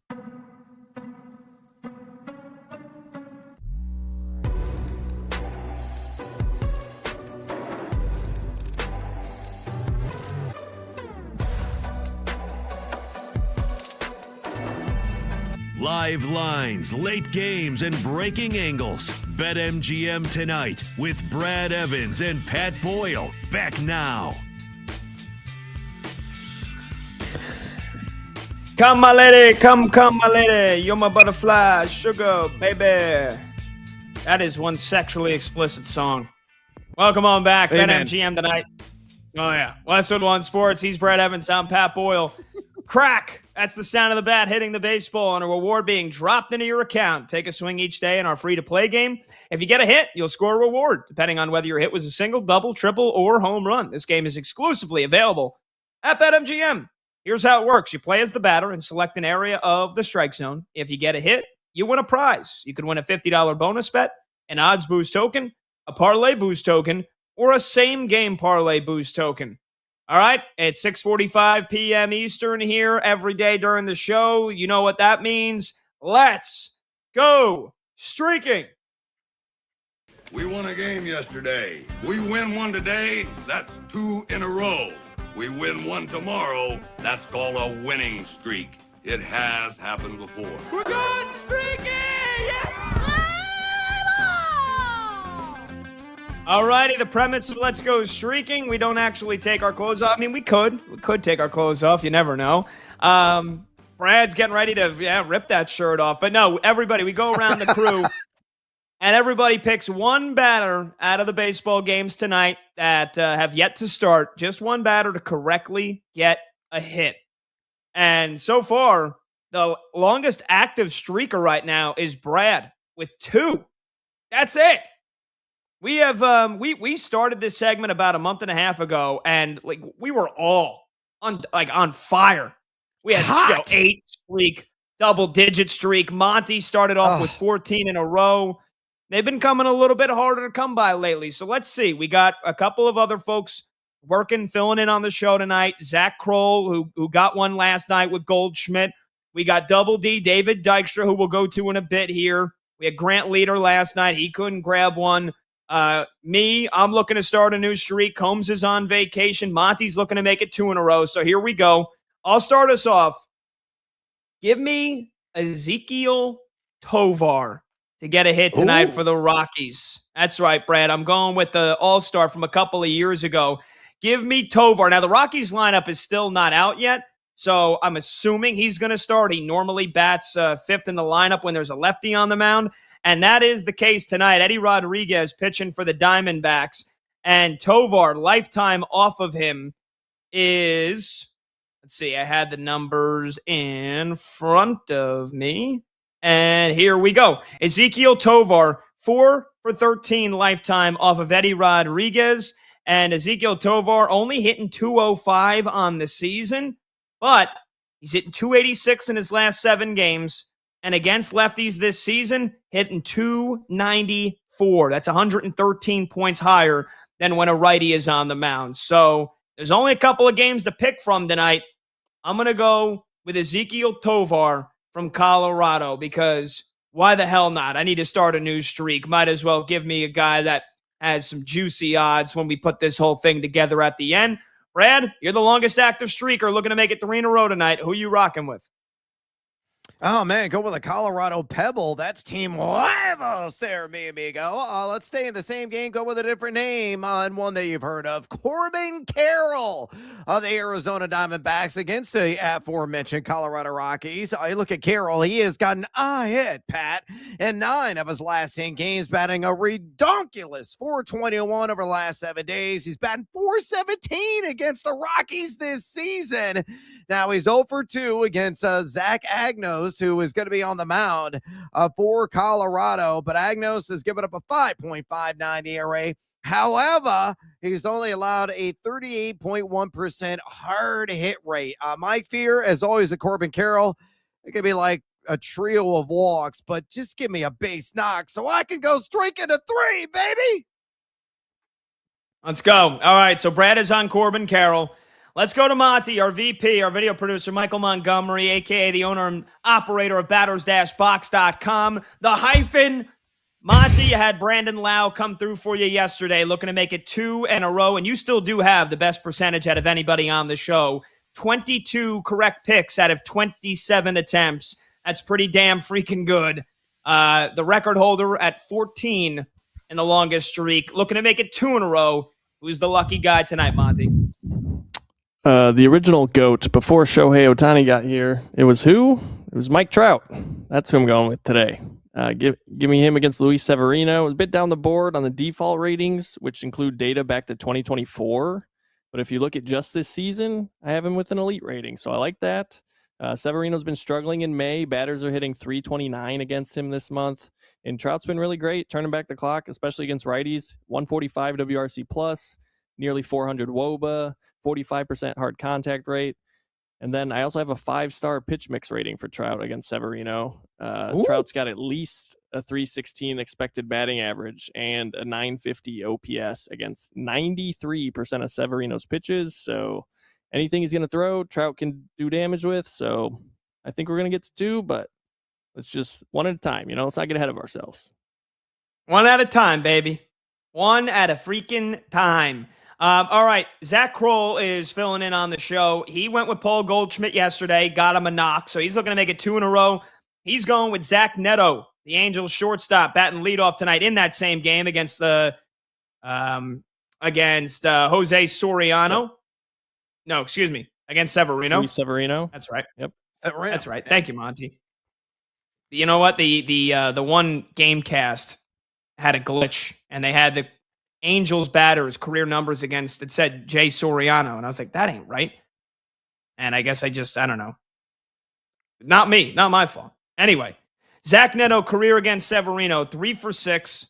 Live lines, late games, and breaking angles. BetMGM tonight with Brad Evans and Pat Boyle. Back now. Come, my lady. Come, my lady. You're my butterfly. Sugar, baby. That is one sexually explicit song. Welcome on back. BetMGM tonight. Oh, yeah. Westwood One Sports. He's Brad Evans. I'm Pat Boyle. Crack. That's the sound of the bat hitting the baseball and a reward being dropped into your account. Take a swing each day in our free-to-play game. If you get a hit, you'll score a reward, depending on whether your hit was a single, double, triple, or home run. This game is exclusively available at BetMGM. Here's how it works. You play as the batter and select an area of the strike zone. If you get a hit, you win a prize. You can win a $50 bonus bet, an odds boost token, a parlay boost token, or a same-game parlay boost token. All right, it's 6:45 p.m. Eastern here every day during the show. You know what that means. Let's go streaking. We won a game yesterday. We win one today, that's 2 in a row. We win one tomorrow, that's called a winning streak. It has happened before. We're going streaking! Yeah! All righty, the premise of Let's Go Streaking, we don't actually take our clothes off. I mean, we could take our clothes off. You never know. Brad's getting ready to rip that shirt off. But no, everybody, we go around the crew, and everybody picks one batter out of the baseball games tonight that have yet to start. Just one batter to correctly get a hit. And so far, the longest active streaker right now is Brad with 2. That's it. We have we started this segment about a month and a half ago, and we were all on fire. We had 8 streak, double-digit streak. Monty started off with 14 in a row. They've been coming a little bit harder to come by lately. So let's see. We got a couple of other folks filling in on the show tonight. Zach Kroll, who got one last night with Goldschmidt. We got Double D, David Dykstra, who we'll go to in a bit here. We had Grant Leader last night. He couldn't grab one. I'm looking to start a new streak. Combs is on vacation. Monty's looking to make it 2 in a row. So here we go. I'll start us off. Give me Ezekiel Tovar to get a hit tonight for the Rockies. That's right, Brad. I'm going with the all-star from a couple of years ago. Give me Tovar. Now, the Rockies lineup is still not out yet, so I'm assuming he's going to start. He normally bats 5th in the lineup when there's a lefty on the mound. And that is the case tonight. Eddie Rodriguez pitching for the Diamondbacks. And Tovar, lifetime off of him is, let's see, I had the numbers in front of me. And here we go. Ezekiel Tovar, 4 for 13 lifetime off of Eddie Rodriguez. And Ezekiel Tovar only hitting 205 on the season, but he's hitting 286 in his last 7 games. And against lefties this season, hitting 294. That's 113 points higher than when a righty is on the mound. So there's only a couple of games to pick from tonight. I'm going to go with Ezekiel Tovar from Colorado because why the hell not? I need to start a new streak. Might as well give me a guy that has some juicy odds when we put this whole thing together at the end. Brad, you're the longest active streaker looking to make it 3 in a row tonight. Who you rocking with? Oh, man, go with a Colorado Pebble. That's Team Huevos there, mi amigo. Let's stay in the same game. Go with a different name on one that you've heard of. Corbin Carroll of the Arizona Diamondbacks against the aforementioned Colorado Rockies. You look at Carroll. He has gotten a hit, Pat, in 9 of his last 10 games, batting a redonkulous .421 over the last 7 days. He's batting .417 against the Rockies this season. Now he's 0 for 2 against Zach Agnos, who is going to be on the mound for Colorado, but Agnos has given up a 5.59 ERA. However, he's only allowed a 38.1% hard hit rate. My fear, as always, at Corbin Carroll, it could be like a trio of walks, but just give me a base knock so I can go streaking to 3, baby. Let's go. All right, so Brad is on Corbin Carroll. Let's go to Monty, our VP, our video producer, Michael Montgomery, a.k.a. the owner and operator of batters-box.com. The hyphen. Monty, you had Brandon Lau come through for you yesterday, looking to make it 2 in a row, and you still do have the best percentage out of anybody on the show. 22 correct picks out of 27 attempts. That's pretty damn freaking good. The record holder at 14 in the longest streak, looking to make it 2 in a row. Who's the lucky guy tonight, Monty? The original GOAT before Shohei Ohtani got here. It was who? It was Mike Trout. That's who I'm going with today. Give me him against Luis Severino. It was a bit down the board on the default ratings, which include data back to 2024. But if you look at just this season, I have him with an elite rating, so I like that. Severino's been struggling in May. Batters are hitting 329 against him this month. And Trout's been really great, turning back the clock, especially against righties. 145 WRC plus, nearly 400 WOBA, 45% hard contact rate. And then I also have a 5-star pitch mix rating for Trout against Severino. Trout's got at least a 316 expected batting average and a 950 OPS against 93% of Severino's pitches. So anything he's going to throw, Trout can do damage with. So I think we're going to get to 2, but let's just one at a time. Let's not get ahead of ourselves. One at a time, baby. One at a freaking time. All right, Zach Kroll is filling in on the show. He went with Paul Goldschmidt yesterday, got him a knock, so he's looking to make it 2 in a row. He's going with Zach Neto, the Angels shortstop, batting leadoff tonight in that same game against Jose Soriano. Yep. No, excuse me, against Severino. Luis Severino. That's right. Yep. Severino. That's right. Thank you, Monty. You know what? The one game cast had a glitch, and they had the Angels batters career numbers against, it said Jay Soriano, and I was like, that ain't right. And I guess I don't know. Not me, not my fault. Anyway, Zach Neto career against Severino, 3 for 6,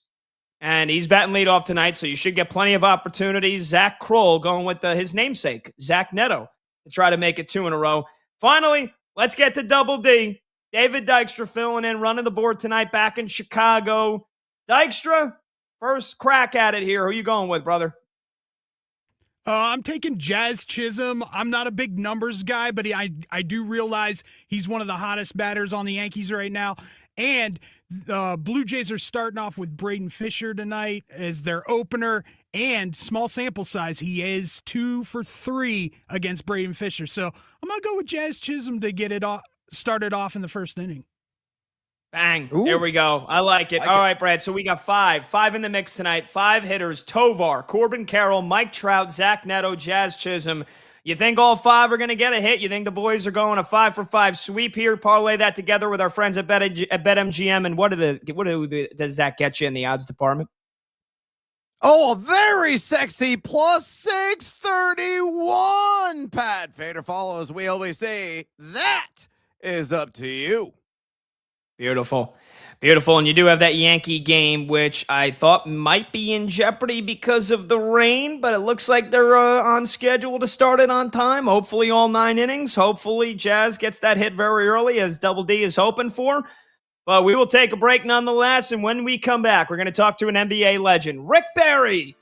and he's batting leadoff tonight, so you should get plenty of opportunities. Zach Kroll going with his namesake, Zach Neto, to try to make it 2 in a row. Finally, let's get to Double D. David Dykstra filling in, running the board tonight back in Chicago. Dykstra, first crack at it here. Who you going with, brother? I'm taking Jazz Chisholm. I'm not a big numbers guy, but I do realize he's one of the hottest batters on the Yankees right now. And the Blue Jays are starting off with Braden Fisher tonight as their opener. And small sample size, he is 2 for 3 against Braden Fisher. So I'm going to go with Jazz Chisholm to get it started off in the first inning. Bang. Ooh. There we go. I like it. All right, Brad. So we got 5 in the mix tonight. 5 hitters: Tovar, Corbin Carroll, Mike Trout, Zach Neto, Jazz Chisholm. You think all 5 are going to get a hit? You think the boys are going a 5-for-5 sweep here? Parlay that together with our friends at BetMGM. And what does that get you in the odds department? Oh, a very sexy plus 631. Pat Fader follows. We always say that is up to you. Beautiful. Beautiful. And you do have that Yankee game, which I thought might be in jeopardy because of the rain, but it looks like they're on schedule to start it on time. Hopefully all 9 innings. Hopefully Jazz gets that hit very early, as Double D is hoping for. But we will take a break nonetheless, and when we come back, we're going to talk to an NBA legend, Rick Barry,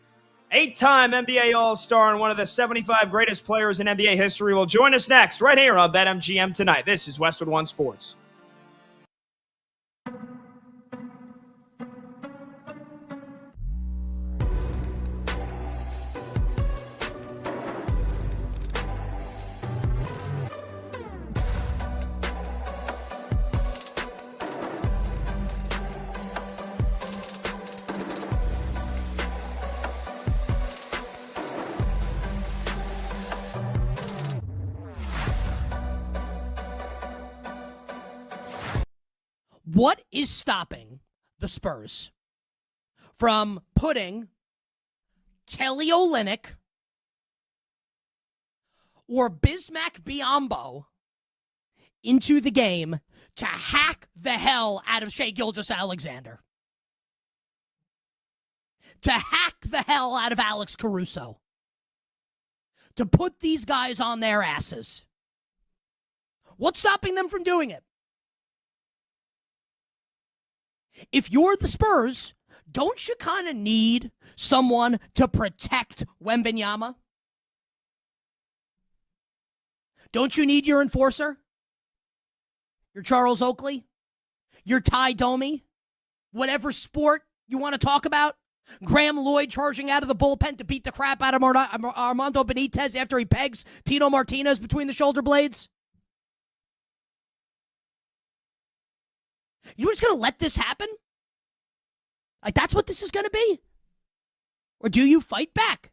8-time NBA All-Star and one of the 75 greatest players in NBA history, will join us next right here on BetMGM tonight. This is Westwood One Sports. What is stopping the Spurs from putting Kelly Olynyk or Bismack Biyombo into the game to hack the hell out of Shai Gilgeous-Alexander? To hack the hell out of Alex Caruso? To put these guys on their asses? What's stopping them from doing it? If you're the Spurs, don't you kind of need someone to protect Wembanyama? Don't you need your enforcer? Your Charles Oakley? Your Ty Domi? Whatever sport you want to talk about? Graham Lloyd charging out of the bullpen to beat the crap out of Armando Benitez after he pegs Tino Martinez between the shoulder blades? You're just going to let this happen? Like, that's what this is going to be? Or do you fight back?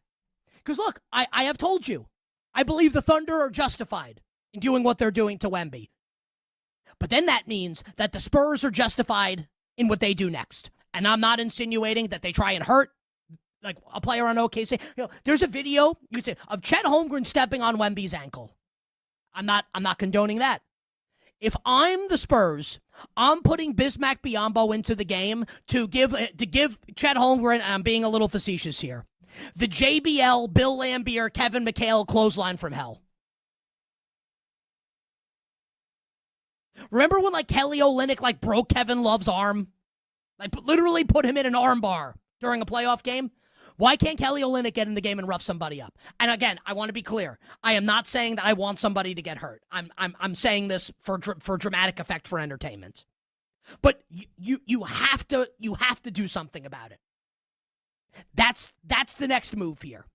Because, look, I have told you, I believe the Thunder are justified in doing what they're doing to Wemby. But then that means that the Spurs are justified in what they do next. And I'm not insinuating that they try and hurt like a player on OKC. There's a video, you could say, of Chet Holmgren stepping on Wemby's ankle. I'm not condoning that. If I'm the Spurs, I'm putting Bismack Biyombo into the game to give Chet Holmgren, and I'm being a little facetious here, the JBL, Bill Laimbeer, Kevin McHale clothesline from hell. Remember when Kelly Olynyk broke Kevin Love's arm? Literally put him in an arm bar during a playoff game? Why can't Kelly Olynyk get in the game and rough somebody up? And again, I want to be clear. I am not saying that I want somebody to get hurt. I'm saying this for dramatic effect, for entertainment. But you have to do something about it. That's the next move here.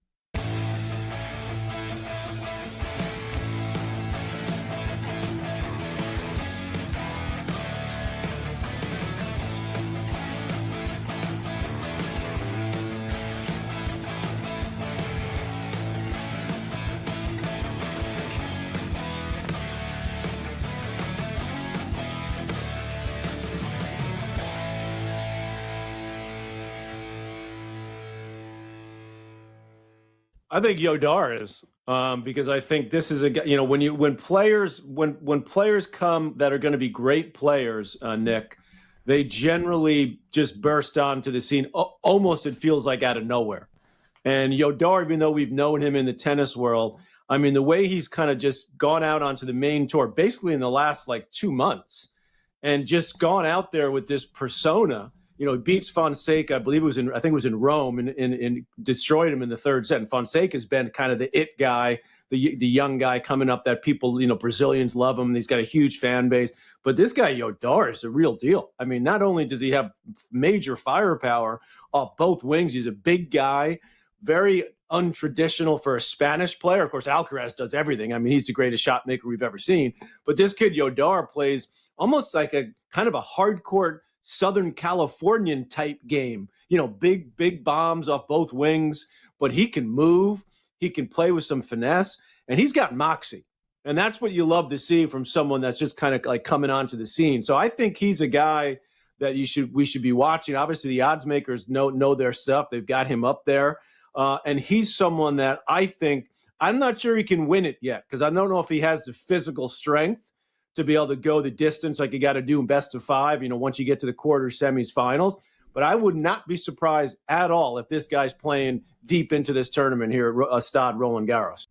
I think Yodar is because I think this is when players come that are going to be great players, Nick, they generally just burst onto the scene. Almost it feels like out of nowhere. And Yodar, even though we've known him in the tennis world, I mean, the way he's kind of just gone out onto the main tour, basically in the last 2 months, and just gone out there with this persona. Beats Fonseca, I believe it was in Rome, and destroyed him in the third set. And Fonseca's been kind of the it guy, the young guy coming up that people, Brazilians love him. He's got a huge fan base. But this guy, Yodar, is a real deal. I mean, not only does he have major firepower off both wings, he's a big guy, very untraditional for a Spanish player. Of course, Alcaraz does everything. I mean, he's the greatest shot maker we've ever seen. But this kid, Yodar, plays almost like a kind of a hardcourt Southern Californian type game, big bombs off both wings, but he can move, he can play with some finesse, and he's got moxie. And that's what you love to see from someone that's just kind of coming onto the scene. So I think he's a guy that we should be watching. Obviously the odds makers know their stuff. They've got him up there. And he's someone that I think, I'm not sure he can win it yet, because I don't know if he has the physical strength to be able to go the distance like you got to do in best of 5, once you get to the quarters, semis, finals. But I would not be surprised at all if this guy's playing deep into this tournament here at Stade Roland Garros.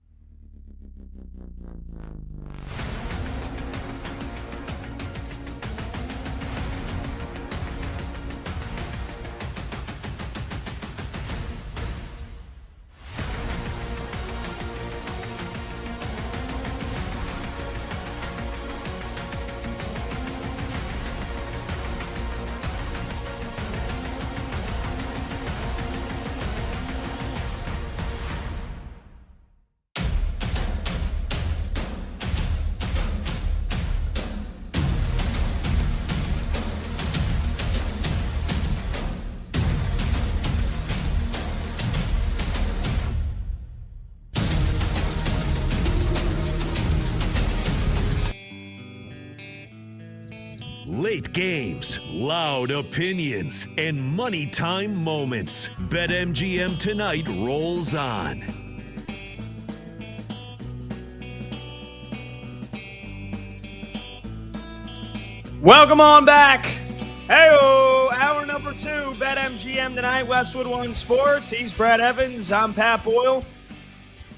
Late games, loud opinions, and money time moments. BetMGM Tonight rolls on. Welcome on back. Hey-o, hour number 2, BetMGM Tonight, Westwood One Sports. He's Brad Evans, I'm Pat Boyle.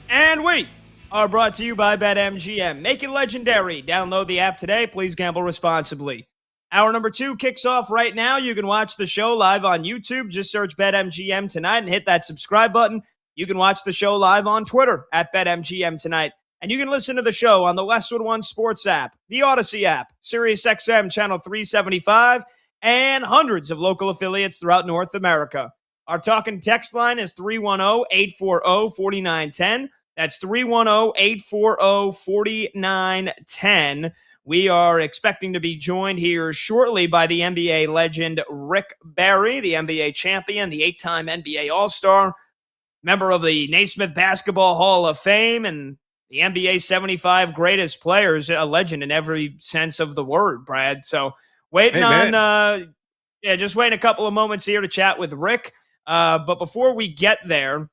And we are brought to you by BetMGM. Make it legendary. Download the app today. Please gamble responsibly. Hour number 2 kicks off right now. You can watch the show live on YouTube. Just search BetMGM Tonight and hit that subscribe button. You can watch the show live on Twitter at BetMGM Tonight. And you can listen to the show on the Westwood One Sports app, the Odyssey app, SiriusXM Channel 375, and hundreds of local affiliates throughout North America. Our talking text line is 310-840-4910. That's 310-840-4910. We are expecting to be joined here shortly by the NBA legend Rick Barry, the NBA champion, the 8-time NBA All-Star, member of the Naismith Basketball Hall of Fame, and the NBA 75 greatest players, a legend in every sense of the word, Brad. So just waiting a couple of moments here to chat with Rick. But before we get there,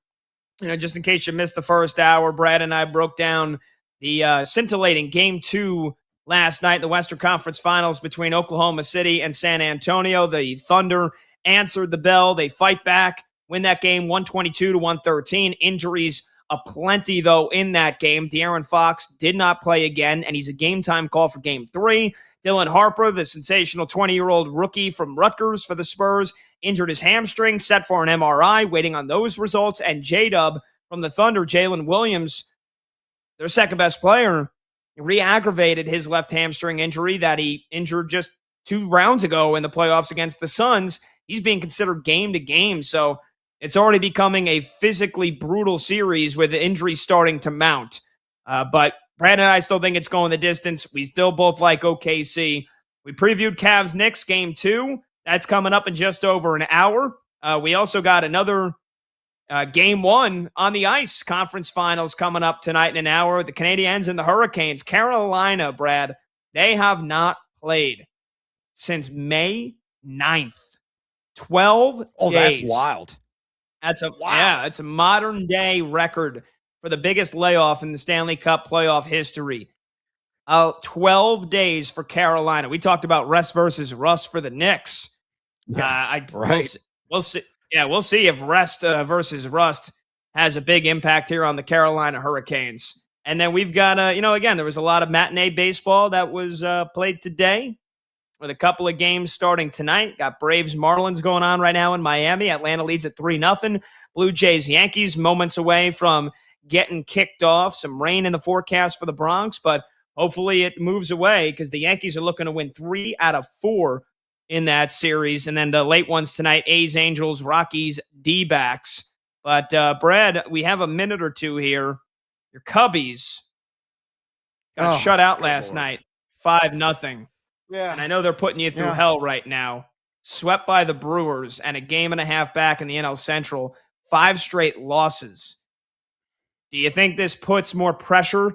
just in case you missed the first hour, Brad and I broke down the scintillating Game 2 last night, the Western Conference Finals between Oklahoma City and San Antonio. The Thunder answered the bell. They fight back, win that game 122-113. Injuries aplenty, though, in that game. De'Aaron Fox did not play again, and he's a game-time call for Game 3. Dylan Harper, the sensational 20-year-old rookie from Rutgers for the Spurs, injured his hamstring, set for an MRI, waiting on those results. And J-Dub from the Thunder, Jalen Williams, their second-best player, re-aggravated his left hamstring injury that he injured just 2 rounds ago in the playoffs against the Suns. He's being considered game to game, so it's already becoming a physically brutal series with the injuries starting to mount. But Brad and I still think it's going the distance. We still both like OKC. We previewed Cavs-Knicks Game 2. That's coming up in just over an hour. We also got another Game 1 on the ice. Conference Finals coming up tonight in an hour. The Canadiens and the Hurricanes. Carolina, Brad, they have not played since May 9th. 12 days. Oh, that's wild. That's a modern day record for the biggest layoff in the Stanley Cup playoff history. 12 days for Carolina. We talked about rest versus rust for the Knicks. Right. We'll see. Yeah, we'll see if rest versus rust has a big impact here on the Carolina Hurricanes. And then we've got, again, there was a lot of matinee baseball that was played today, with a couple of games starting tonight. Got Braves Marlins going on right now in Miami. Atlanta leads at 3-0. Blue Jays Yankees moments away from getting kicked off. Some rain in the forecast for the Bronx, but hopefully it moves away because the Yankees are looking to win 3 out of 4 in that series. And then the late ones tonight, A's, Angels, Rockies, D-backs. But Brad, we have a minute or two here. Your Cubbies got shut out last night, 5-0. Yeah. And I know they're putting you through hell right now. Swept by the Brewers and a game and a half back in the NL Central. 5 straight losses. Do you think this puts more pressure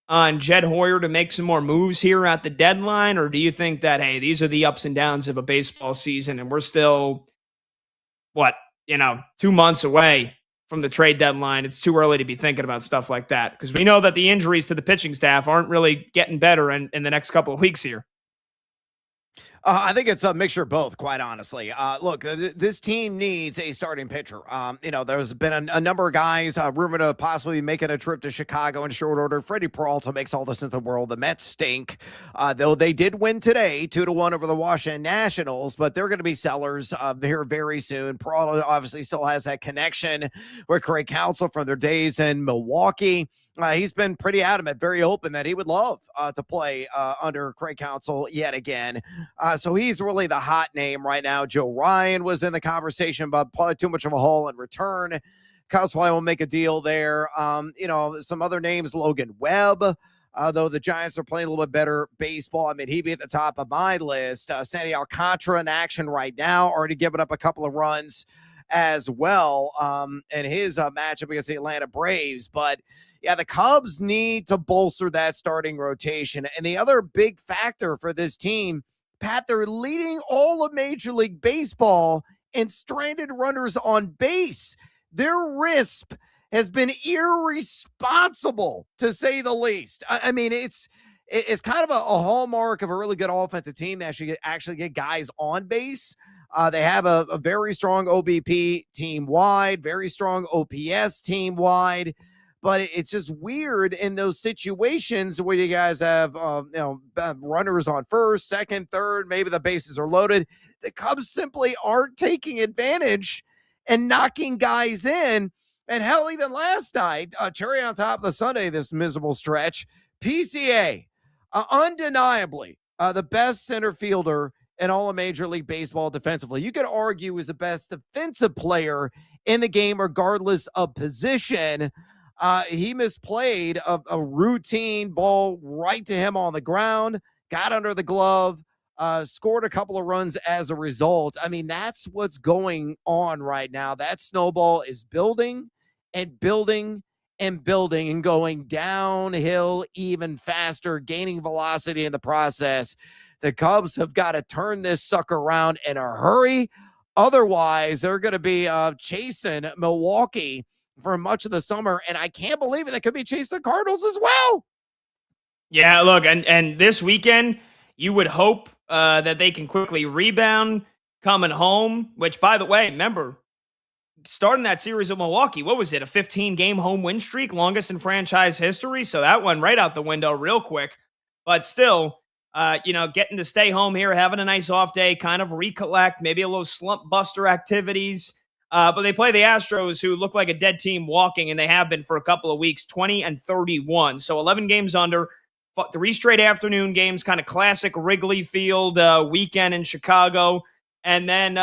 on Jed Hoyer to make some more moves here at the deadline? Or do you think that, hey, these are the ups and downs of a baseball season and we're still, 2 months away from the trade deadline? It's too early to be thinking about stuff like that because we know that the injuries to the pitching staff aren't really getting better in the next couple of weeks here. I think it's a mixture of both, quite honestly. Look, this team needs a starting pitcher. There's been a number of guys rumored of possibly making a trip to Chicago in short order. Freddie Peralta makes all the sense in the world. The Mets stink, though they did win today, 2-1 over the Washington Nationals, but they're going to be sellers here very soon. Peralta obviously still has that connection with Craig Counsell from their days in Milwaukee. He's been pretty adamant, very open that he would love to play under Craig Counsell yet again. So he's really the hot name right now. Joe Ryan was in the conversation, but probably too much of a haul in return. Cubs probably will make a deal there. Some other names, Logan Webb, though the Giants are playing a little bit better baseball. I mean, he'd be at the top of my list. Sandy Alcantara in action right now, already given up a couple of runs as well in his matchup against the Atlanta Braves. But yeah, the Cubs need to bolster that starting rotation. And the other big factor for this team, Pat, they're leading all of Major League Baseball in stranded runners on base. Their RISP has been irresponsible, to say the least. I mean, it's kind of a hallmark of a really good offensive team that actually get guys on base. They have a very strong OBP team-wide, very strong OPS team-wide. But it's just weird in those situations where you guys have, runners on first, second, third, maybe the bases are loaded. The Cubs simply aren't taking advantage and knocking guys in. And hell, even last night, cherry on top of the Sunday, this miserable stretch, PCA, undeniably the best center fielder in all of Major League Baseball defensively. You could argue is the best defensive player in the game, regardless of position. He misplayed a routine ball right to him on the ground, got under the glove, scored a couple of runs as a result. I mean, that's what's going on right now. That snowball is building and building and building and going downhill even faster, gaining velocity in the process. The Cubs have got to turn this sucker around in a hurry. Otherwise, they're going to be chasing Milwaukee for much of the summer, and I can't believe it. They could be chasing the Cardinals as well. Yeah, look, and this weekend, you would hope that they can quickly rebound coming home, which, by the way, remember, starting that series of Milwaukee, what was it, a 15-game home win streak, longest in franchise history? So that went right out the window real quick. But still, getting to stay home here, having a nice off day, kind of recollect, maybe a little slump buster activities. But they play the Astros, who look like a dead team walking, and they have been for a couple of weeks, 20-31. So 11 games under, 3 straight afternoon games, kind of classic Wrigley Field weekend in Chicago. And then,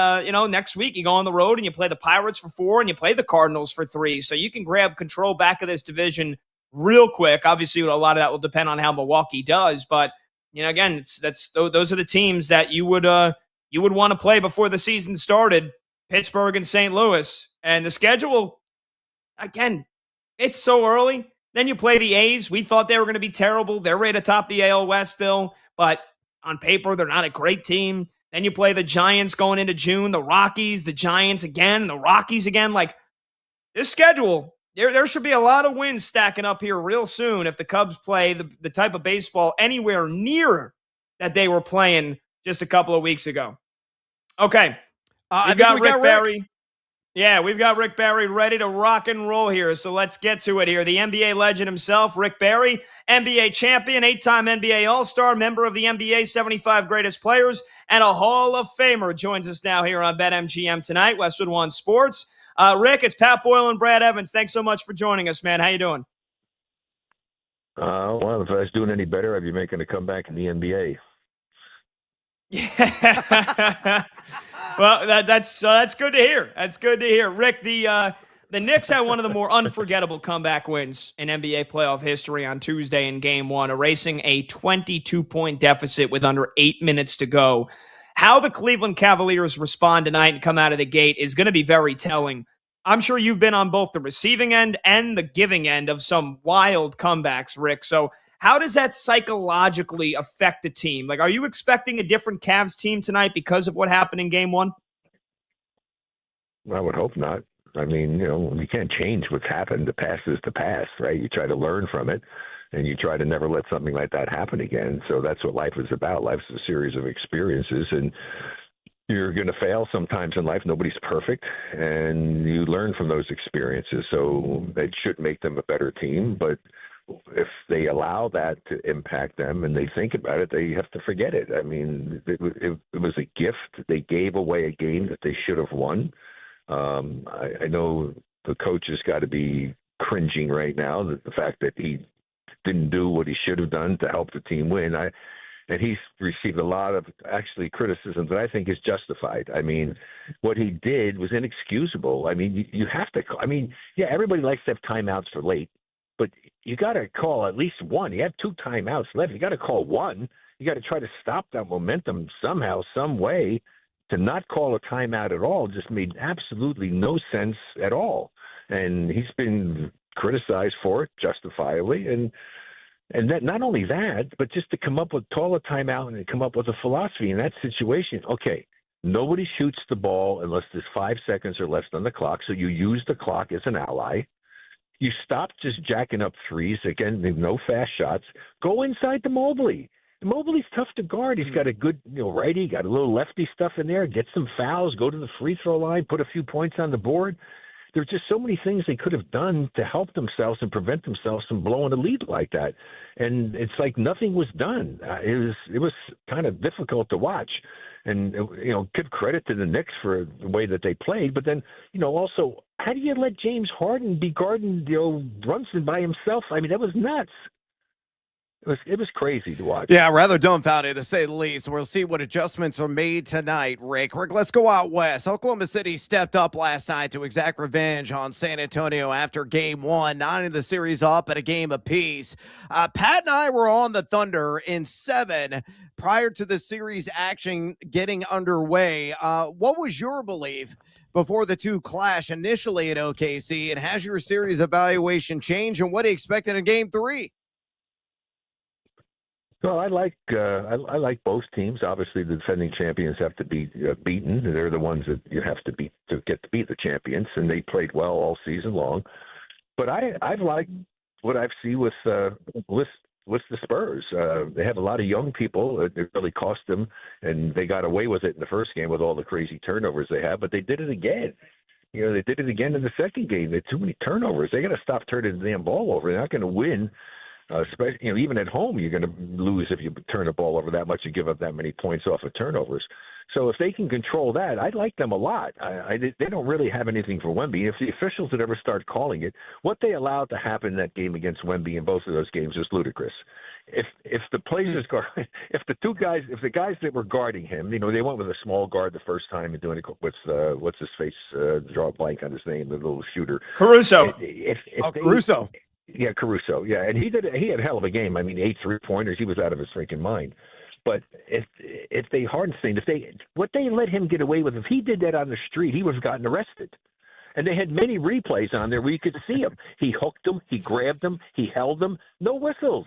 next week you go on the road and you play the Pirates for 4 and you play the Cardinals for 3. So you can grab control back of this division real quick. Obviously, a lot of that will depend on how Milwaukee does. But, again, those are the teams that you would want to play before the season started. Pittsburgh and St. Louis. And the schedule, again, it's so early. Then you play the A's. We thought they were going to be terrible. They're right atop the AL West still. But on paper, they're not a great team. Then you play the Giants going into June, the Rockies, the Giants again, the Rockies again. Like, this schedule, there should be a lot of wins stacking up here real soon if the Cubs play the type of baseball anywhere near that they were playing just a couple of weeks ago. Okay. We've got Rick Barry. Yeah, we've got Rick Barry ready to rock and roll here, so let's get to it here. The NBA legend himself, Rick Barry, NBA champion, 8-time NBA All-Star, member of the NBA 75 Greatest Players, and a Hall of Famer, joins us now here on BetMGM tonight, Westwood One Sports. Rick, it's Pat Boyle and Brad Evans. Thanks so much for joining us, man. How you doing? Well, if I was doing any better, I'd be making a comeback in the NBA. Yeah. Well, that's good to hear. That's good to hear. Rick, the Knicks had one of the more unforgettable comeback wins in NBA playoff history on Tuesday in Game 1, erasing a 22-point deficit with under 8 minutes to go. How the Cleveland Cavaliers respond tonight and come out of the gate is going to be very telling. I'm sure you've been on both the receiving end and the giving end of some wild comebacks, Rick. So how does that psychologically affect the team? Like, are you expecting a different Cavs team tonight because of what happened in Game 1? I would hope not. I mean, you can't change what's happened. The past is the past, right? You try to learn from it, and you try to never let something like that happen again. So that's what life is about. Life's a series of experiences, and you're going to fail sometimes in life. Nobody's perfect, and you learn from those experiences. So that should make them a better team, but if they allow that to impact them and they think about it, they have to forget it. I mean, it was a gift. They gave away a game that they should have won. I know the coach has got to be cringing right now, that the fact that he didn't do what he should have done to help the team win. And he's received a lot of actually criticism that I think is justified. I mean, what he did was inexcusable. I mean, you have to. I mean, yeah, everybody likes to have timeouts for late, but you got to call at least one. You have 2 timeouts left. You got to call one. You got to try to stop that momentum somehow, some way. To not call a timeout at all just made absolutely no sense at all. And he's been criticized for it justifiably. And that, not only that, but just to call a timeout and come up with a philosophy in that situation. Okay, nobody shoots the ball unless there's 5 seconds or less on the clock. So you use the clock as an ally. You stop just jacking up threes. Again, no fast shots. Go inside to Mobley. Mobley's tough to guard. He's got a good righty, got a little lefty stuff in there. Get some fouls, go to the free throw line, put a few points on the board. There's just so many things they could have done to help themselves and prevent themselves from blowing a lead like that. And it's like nothing was done. It was kind of difficult to watch. And, give credit to the Knicks for the way that they played. But then, also, how do you let James Harden be guarding, Brunson by himself? I mean, that was nuts. It was crazy to watch. Yeah, rather dumbfounded to say the least. We'll see what adjustments are made tonight, Rick. Rick, let's go out west. Oklahoma City stepped up last night to exact revenge on San Antonio after game one, knotting the series up at a game apiece. Pat and I were on the Thunder in 7 prior to the series action getting underway. What was your belief before the two clash initially at OKC, and has your series evaluation changed, and what do you expect in game 3? Well, I like both teams. Obviously, the defending champions have to be beaten. They're the ones that you have to beat to get to beat the champions, and they played well all season long. But I've liked what I've seen with the Spurs. They have a lot of young people. It really cost them, and they got away with it in the first game with all the crazy turnovers they have. But they did it again. They did it again in the second game. They had too many turnovers. They got to stop turning the damn ball over. They're not going to win. Especially, even at home, you're going to lose if you turn the ball over that much. You give up that many points off of turnovers. So if they can control that, I like them a lot. They don't really have anything for Wemby. If the officials would ever start calling it, what they allowed to happen in that game against Wemby in both of those games is ludicrous. If the players if the guys that were guarding him, they went with a small guard the first time and doing it with what's his face, draw a blank on his name, the little shooter, Caruso. Caruso. Yeah, Caruso. Yeah, and he had a hell of a game. I mean, 8 3-pointers. He was out of his freaking mind. But if they Hardenstein, what they let him get away with, if he did that on the street, he would have gotten arrested. And they had many replays on there where you could see him. He hooked him, he grabbed him, he held him. No whistles.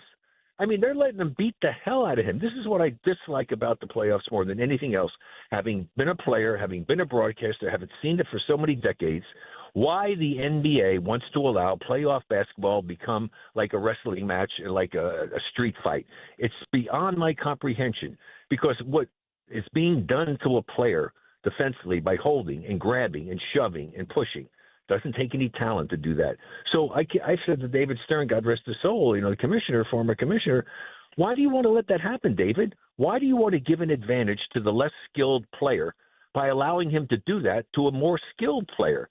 I mean, they're letting them beat the hell out of him. This is what I dislike about the playoffs more than anything else. Having been a player, having been a broadcaster, having seen it for so many decades, why the NBA wants to allow playoff basketball become like a wrestling match, like a street fight. It's beyond my comprehension, because what is being done to a player defensively by holding and grabbing and shoving and pushing doesn't take any talent to do that. So I said to David Stern, God rest his soul, the former commissioner, why do you want to let that happen, David? Why do you want to give an advantage to the less skilled player by allowing him to do that to a more skilled player?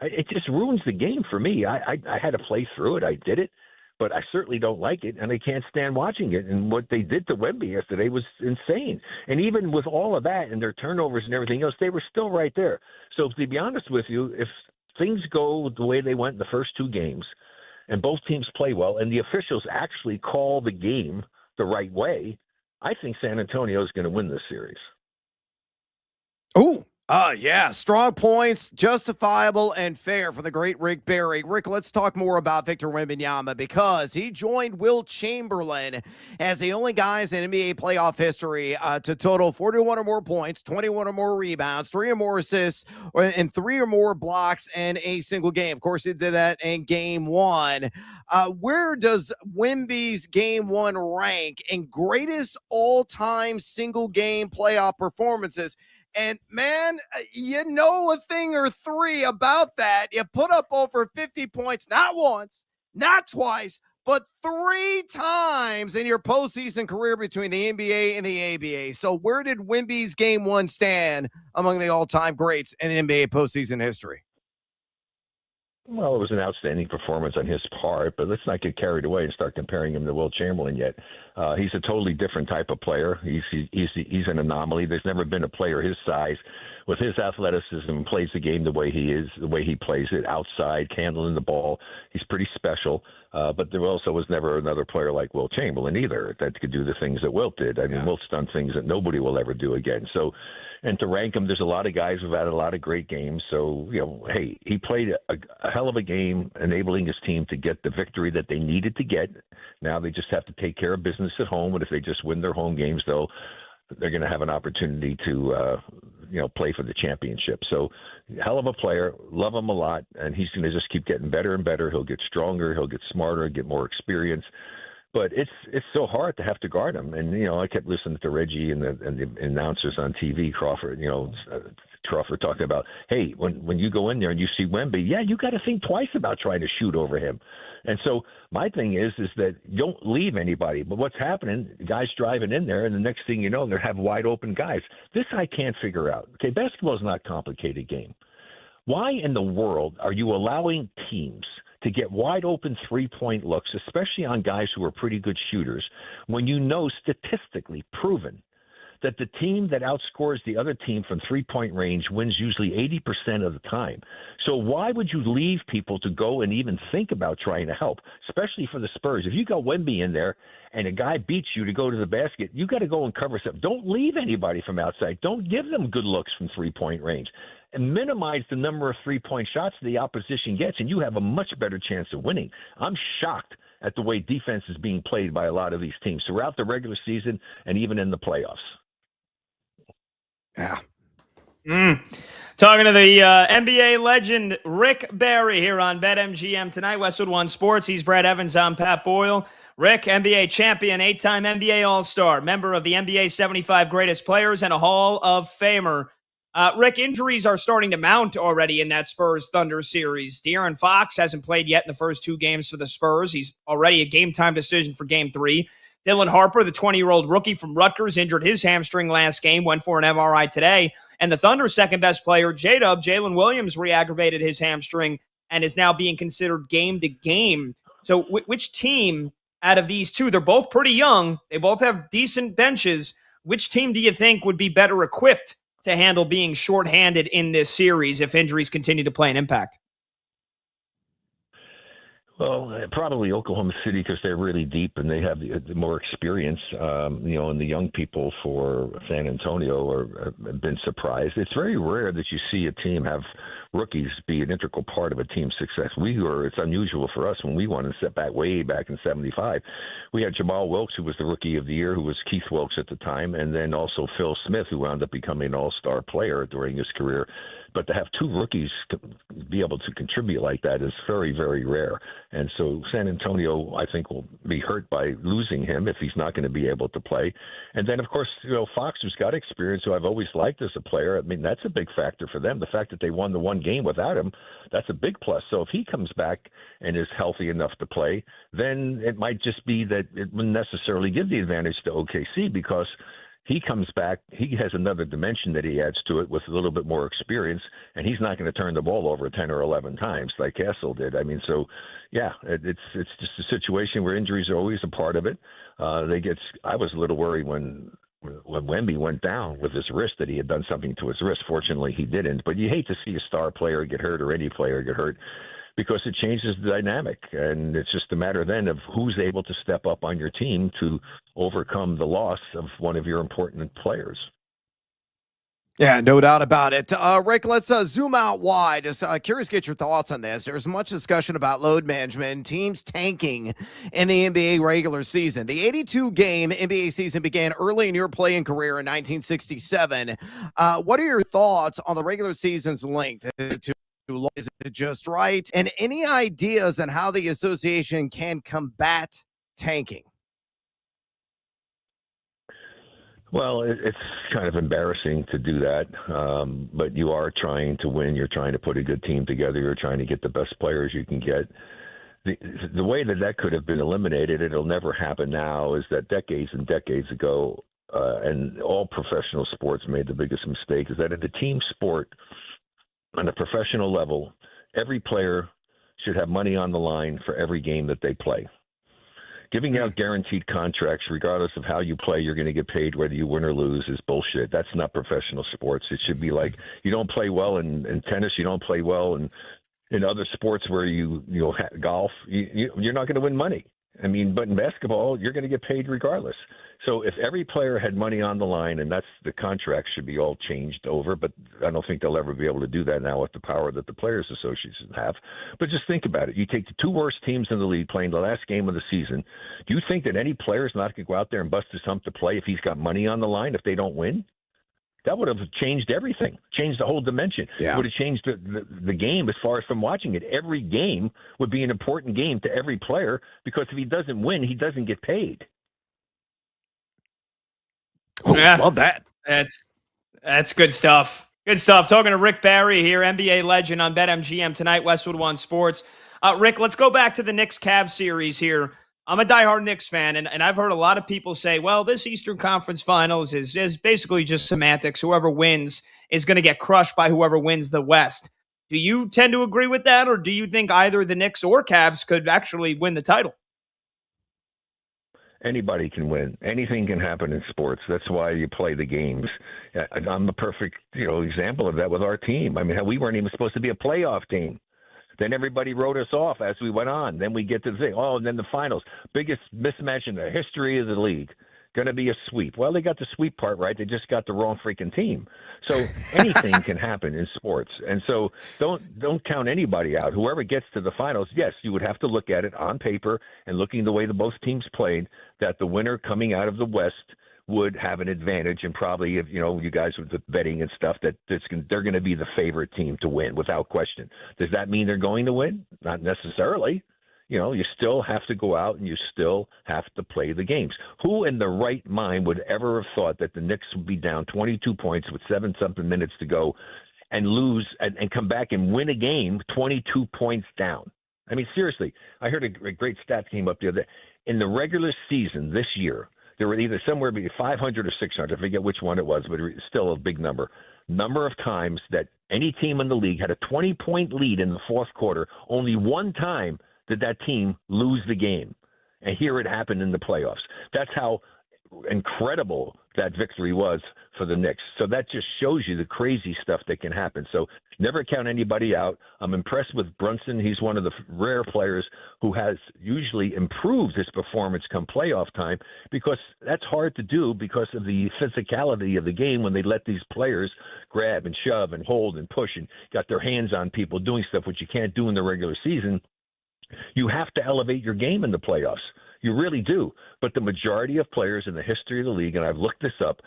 It just ruins the game for me. I had to play through it. I did it, but I certainly don't like it, and I can't stand watching it. And what they did to Wemby yesterday was insane. And even with all of that and their turnovers and everything else, they were still right there. So to be honest with you, if things go the way they went in the first 2 games and both teams play well and the officials actually call the game the right way, I think San Antonio is going to win this series. Oh, yeah. Strong points, justifiable and fair for the great Rick Barry. Rick, let's talk more about Victor Wembanyama, because he joined Will Chamberlain as the only guys in NBA playoff history to total 41 or more points, 21 or more rebounds, 3 or more assists, and 3 or more blocks in a single game. Of course, he did that in game 1. Where does Wemby's game 1 rank in greatest all-time single game playoff performances? And, man, a thing or 3 about that. You put up over 50 points, not once, not twice, but 3 times in your postseason career between the NBA and the ABA. So where did Wemby's game 1 stand among the all-time greats in NBA postseason history? Well, it was an outstanding performance on his part, but let's not get carried away and start comparing him to Will Chamberlain yet. He's a totally different type of player. He's an anomaly. There's never been a player his size with his athleticism plays the game the way he is, the way he plays it outside, handling the ball. He's pretty special. But there also was never another player like Will Chamberlain either that could do the things that Wilt did. I mean, Wilt's done things that nobody will ever do again. So, and to rank him, there's a lot of guys who've had a lot of great games. So, hey, he played a hell of a game, enabling his team to get the victory that they needed to get. Now they just have to take care of business at home. And if they just win their home games, they're going to have an opportunity to, play for the championship. So, hell of a player, love him a lot, and he's going to just keep getting better and better. He'll get stronger, he'll get smarter, get more experience. But it's so hard to have to guard him. And, I kept listening to Reggie and the announcers on TV, Crawford, Crawford talking about, hey, when you go in there and you see Wemby, you got to think twice about trying to shoot over him. And so my thing is that don't leave anybody. But what's happening, guys driving in there, and the next thing you know, they have wide open guys. This I can't figure out. Okay, basketball is not a complicated game. Why in the world are you allowing teams to get wide open three-point looks, especially on guys who are pretty good shooters, when you know statistically proven that the team that outscores the other team from three-point range wins usually 80% of the time. So why would you leave people to go and even think about trying to help, especially for the Spurs? If you got Wemby in there and a guy beats you to go to the basket, you got to go and cover stuff. Don't leave anybody from outside. Don't give them good looks from three-point range. And minimize the number of three-point shots the opposition gets, and you have a much better chance of winning. I'm shocked at the way defense is being played by a lot of these teams throughout the regular season and even in the playoffs. Yeah. Talking to the NBA legend Rick Barry here on BetMGM tonight. Westwood One Sports. He's Brad Evans. I'm Pat Boyle. Rick, NBA champion, 8-time NBA All-Star, member of the NBA 75 Greatest Players, and a Hall of Famer. Rick, injuries are starting to mount already in that Spurs-Thunder series. De'Aaron Fox hasn't played yet in the first two games for the Spurs. He's already a game-time decision for Game 3. Dylan Harper, the 20-year-old rookie from Rutgers, injured his hamstring last game, went for an MRI today. And the Thunder's second-best player, J-Dub, Jalen Williams, re-aggravated his hamstring and is now being considered game-to-game. So which team out of these two, they're both pretty young, they both have decent benches, which team do you think would be better equipped to handle being shorthanded in this series if injuries continue to play an impact? Well, probably Oklahoma City because they're really deep and they have the more experience, and the young people for San Antonio have been surprised. It's very rare that you see a team have rookies be an integral part of a team's success. It's unusual for us when we won and set back way back in 75. We had Jamal Wilkes, who was the rookie of the year, who was Keith Wilkes at the time, and then also Phil Smith, who wound up becoming an all-star player during his career. But to have two rookies be able to contribute like that is very, very rare. And so San Antonio, I think, will be hurt by losing him if he's not going to be able to play. And then, of course, Fox, who's got experience, who I've always liked as a player, I mean, that's a big factor for them. The fact that they won the one game without him, that's a big plus. So if he comes back and is healthy enough to play, then it might just be that it wouldn't necessarily give the advantage to OKC because he comes back, he has another dimension that he adds to it with a little bit more experience, and he's not going to turn the ball over 10 or 11 times like Castle did. I mean, so, yeah, it's just a situation where injuries are always a part of it. I was a little worried when Wemby went down with his wrist that he had done something to his wrist. Fortunately, he didn't. But you hate to see a star player get hurt or any player get hurt, because it changes the dynamic. And it's just a matter then of who's able to step up on your team to overcome the loss of one of your important players. Yeah, no doubt about it. Rick, let's zoom out wide. Just curious to get your thoughts on this. There's much discussion about load management and teams tanking in the NBA regular season. The 82-game NBA season began early in your playing career in 1967. What are your thoughts on the regular season's length? Is it just right? And any ideas on how the association can combat tanking? Well, it's kind of embarrassing to do that, but you are trying to win. You're trying to put a good team together. You're trying to get the best players you can get. The way that could have been eliminated, it'll never happen now, is that decades and decades ago, and all professional sports made the biggest mistake, is that in a team sport, on a professional level, every player should have money on the line for every game that they play. Giving out guaranteed contracts, regardless of how you play, you're going to get paid whether you win or lose, is bullshit. That's not professional sports. It should be like, you don't play well in tennis, you don't play well in other sports where golf, you're not going to win money. I mean, but in basketball, you're going to get paid regardless. So if every player had money on the line, and that's the contract should be all changed over, but I don't think they'll ever be able to do that now with the power that the Players Association have. But just think about it. You take the two worst teams in the league playing the last game of the season. Do you think that any player is not going to go out there and bust his hump to play if he's got money on the line if they don't win? That would have changed everything, changed the whole dimension. Yeah. It would have changed the game as far as from watching it. Every game would be an important game to every player because if he doesn't win, he doesn't get paid. Oh, yeah. Love that. That's good stuff. Good stuff. Talking to Rick Barry here, NBA legend on BetMGM tonight, Westwood One Sports. Rick, let's go back to the Knicks-Cavs series here. I'm a diehard Knicks fan, and I've heard a lot of people say, well, this Eastern Conference Finals is basically just semantics. Whoever wins is going to get crushed by whoever wins the West. Do you tend to agree with that, or do you think either the Knicks or Cavs could actually win the title? Anybody can win. Anything can happen in sports. That's why you play the games. I'm the perfect, example of that with our team. I mean, we weren't even supposed to be a playoff team. Then everybody wrote us off as we went on. Then we get to the thing. Oh, and then the finals. Biggest mismatch in the history of the league. Going to be a sweep. Well, they got the sweep part right. They just got the wrong freaking team. So anything can happen in sports. And so don't count anybody out. Whoever gets to the finals, yes, you would have to look at it on paper and looking the way the both teams played, that the winner coming out of the West would have an advantage. And probably, if you guys with the betting and stuff, they're going to be the favorite team to win without question. Does that mean they're going to win? Not necessarily. You still have to go out and you still have to play the games. Who in the right mind would ever have thought that the Knicks would be down 22 points with 7-something minutes to go and lose and come back and win a game 22 points down? I mean, seriously, I heard a great stat came up the other day. In the regular season this year, there were either somewhere between 500 or 600. I forget which one it was, but it's still a big number of times that any team in the league had a 20-point lead in the fourth quarter. Only one time did that team lose the game. And here it happened in the playoffs. That's how incredible that victory was for the Knicks. So that just shows you the crazy stuff that can happen. So never count anybody out. I'm impressed with Brunson. He's one of the rare players who has usually improved his performance come playoff time, because that's hard to do because of the physicality of the game when they let these players grab and shove and hold and push and got their hands on people doing stuff which you can't do in the regular season. You have to elevate your game in the playoffs. You really do. But the majority of players in the history of the league, and I've looked this up,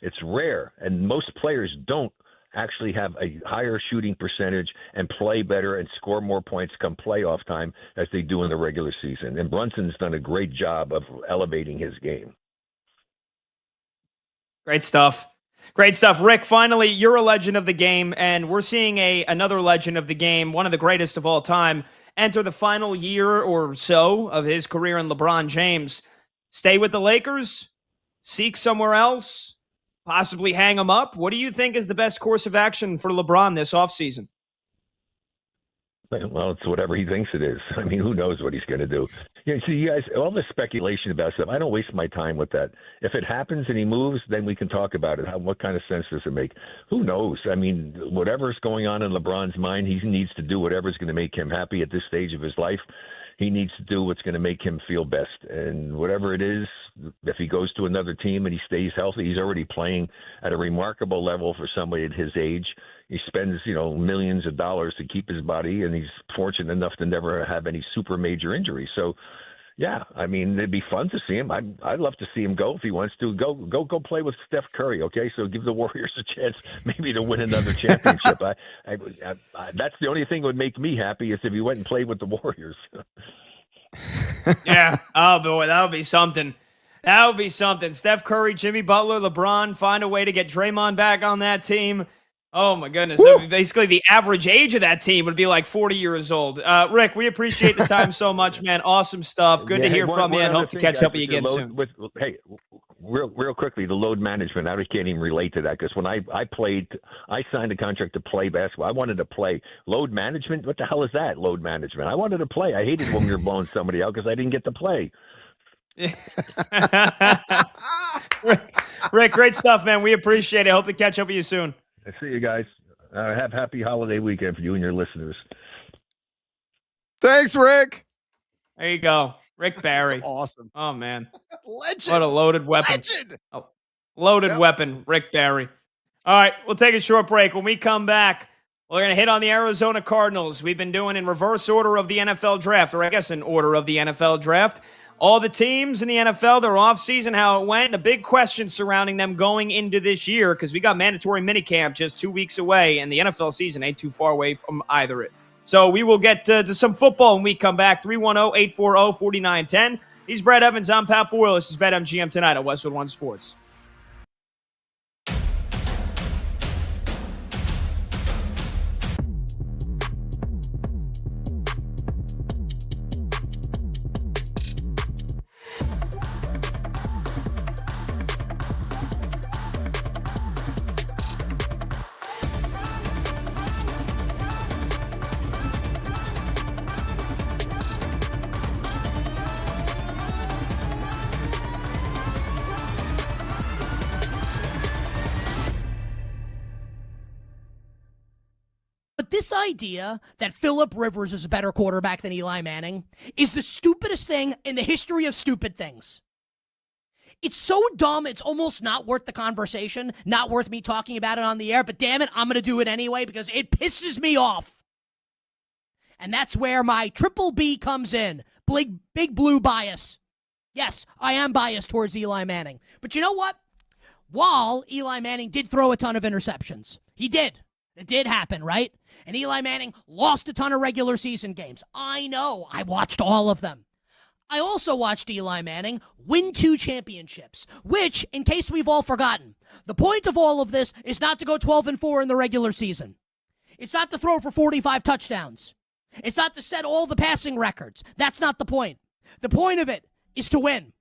it's rare. And most players don't actually have a higher shooting percentage and play better and score more points come playoff time as they do in the regular season. And Brunson's done a great job of elevating his game. Great stuff. Great stuff. Rick, finally, you're a legend of the game, and we're seeing another legend of the game, one of the greatest of all time, enter the final year or so of his career in LeBron James. Stay with the Lakers? Seek somewhere else? Possibly hang him up? What do you think is the best course of action for LeBron this offseason? Well, it's whatever he thinks it is. I mean, who knows what he's going to do? See, you guys, all this speculation about stuff, I don't waste my time with that. If it happens and he moves, then we can talk about it. What kind of sense does it make? Who knows? I mean, whatever's going on in LeBron's mind, he needs to do whatever's going to make him happy at this stage of his life. He needs to do what's going to make him feel best. And whatever it is, if he goes to another team and he stays healthy, he's already playing at a remarkable level for somebody at his age. He spends, millions of dollars to keep his body, and he's fortunate enough to never have any super major injuries. So, yeah, I mean, it'd be fun to see him. I'd love to see him go if he wants to. Go play with Steph Curry, okay? So give the Warriors a chance maybe to win another championship. That's the only thing that would make me happy is if he went and played with the Warriors. Yeah. Oh, boy, that would be something. That would be something. Steph Curry, Jimmy Butler, LeBron, find a way to get Draymond back on that team. Oh, my goodness. Basically, the average age of that team would be like 40 years old. Rick, we appreciate the time so much, man. Awesome stuff. Good to hear from you, and hope to catch up with you again soon. Real quickly, the load management, I can't even relate to that because when I played, I signed a contract to play basketball. I wanted to play. Load management? What the hell is that, load management? I wanted to play. I hated when we were blowing somebody out because I didn't get to play. Rick, great stuff, man. We appreciate it. Hope to catch up with you soon. I see you guys. Have happy holiday weekend for you and your listeners. Thanks, Rick. There you go. Rick Barry. That's awesome. Oh, man. Legend. What a loaded weapon. Legend. Oh, loaded weapon, Rick Barry. All right, we'll take a short break. When we come back, we're going to hit on the Arizona Cardinals. We've been doing in reverse order of the NFL draft, or I guess in order of the NFL draft. All the teams in the NFL, their offseason, how it went, the big questions surrounding them going into this year, because we got mandatory minicamp just 2 weeks away, and the NFL season ain't too far away from either it. So we will get to some football when we come back. 310-840-4910. He's Brad Evans. I'm Pat Boyle. This is BetMGM tonight at Westwood One Sports. But this idea that Phillip Rivers is a better quarterback than Eli Manning is the stupidest thing in the history of stupid things. It's so dumb, it's almost not worth the conversation, not worth me talking about it on the air, but damn it, I'm going to do it anyway because it pisses me off. And that's where my triple B comes in. Big blue bias. Yes, I am biased towards Eli Manning. But you know what? While Eli Manning did throw a ton of interceptions, he did. It did happen, right? And Eli Manning lost a ton of regular season games. I know. I watched all of them. I also watched Eli Manning win 2 championships, which, in case we've all forgotten, the point of all of this is not to go 12-4 in the regular season. It's not to throw for 45 touchdowns. It's not to set all the passing records. That's not the point. The point of it is to win.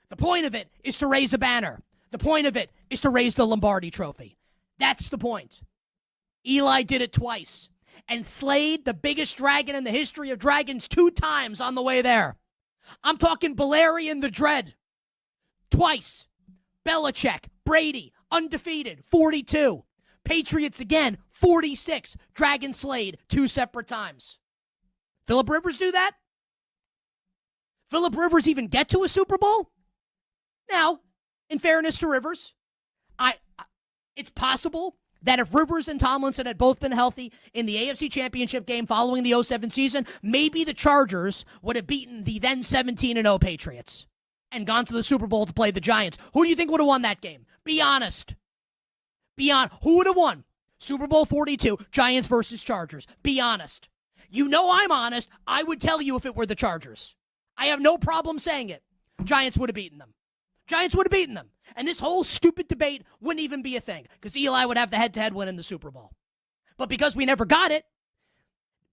The point of it is to raise a banner. The point of it is to raise the Lombardi Trophy. That's the point. Eli did it twice and slayed the biggest dragon in the history of dragons 2 times on the way there. I'm talking Valerian the Dread. Twice. Belichick, Brady, undefeated, 42. Patriots again, 46. Dragon slayed 2 separate times. Phillip Rivers do that? Phillip Rivers even get to a Super Bowl? Now, in fairness to Rivers, it's possible that if Rivers and Tomlinson had both been healthy in the AFC Championship game following the 2007 season, maybe the Chargers would have beaten the then 17-0 Patriots and gone to the Super Bowl to play the Giants. Who do you think would have won that game? Be honest. Who would have won? Super Bowl 42, Giants versus Chargers. Be honest. You know I'm honest. I would tell you if it were the Chargers. I have no problem saying it. Giants would have beaten them. And this whole stupid debate wouldn't even be a thing because Eli would have the head-to-head win in the Super Bowl. But because we never got it,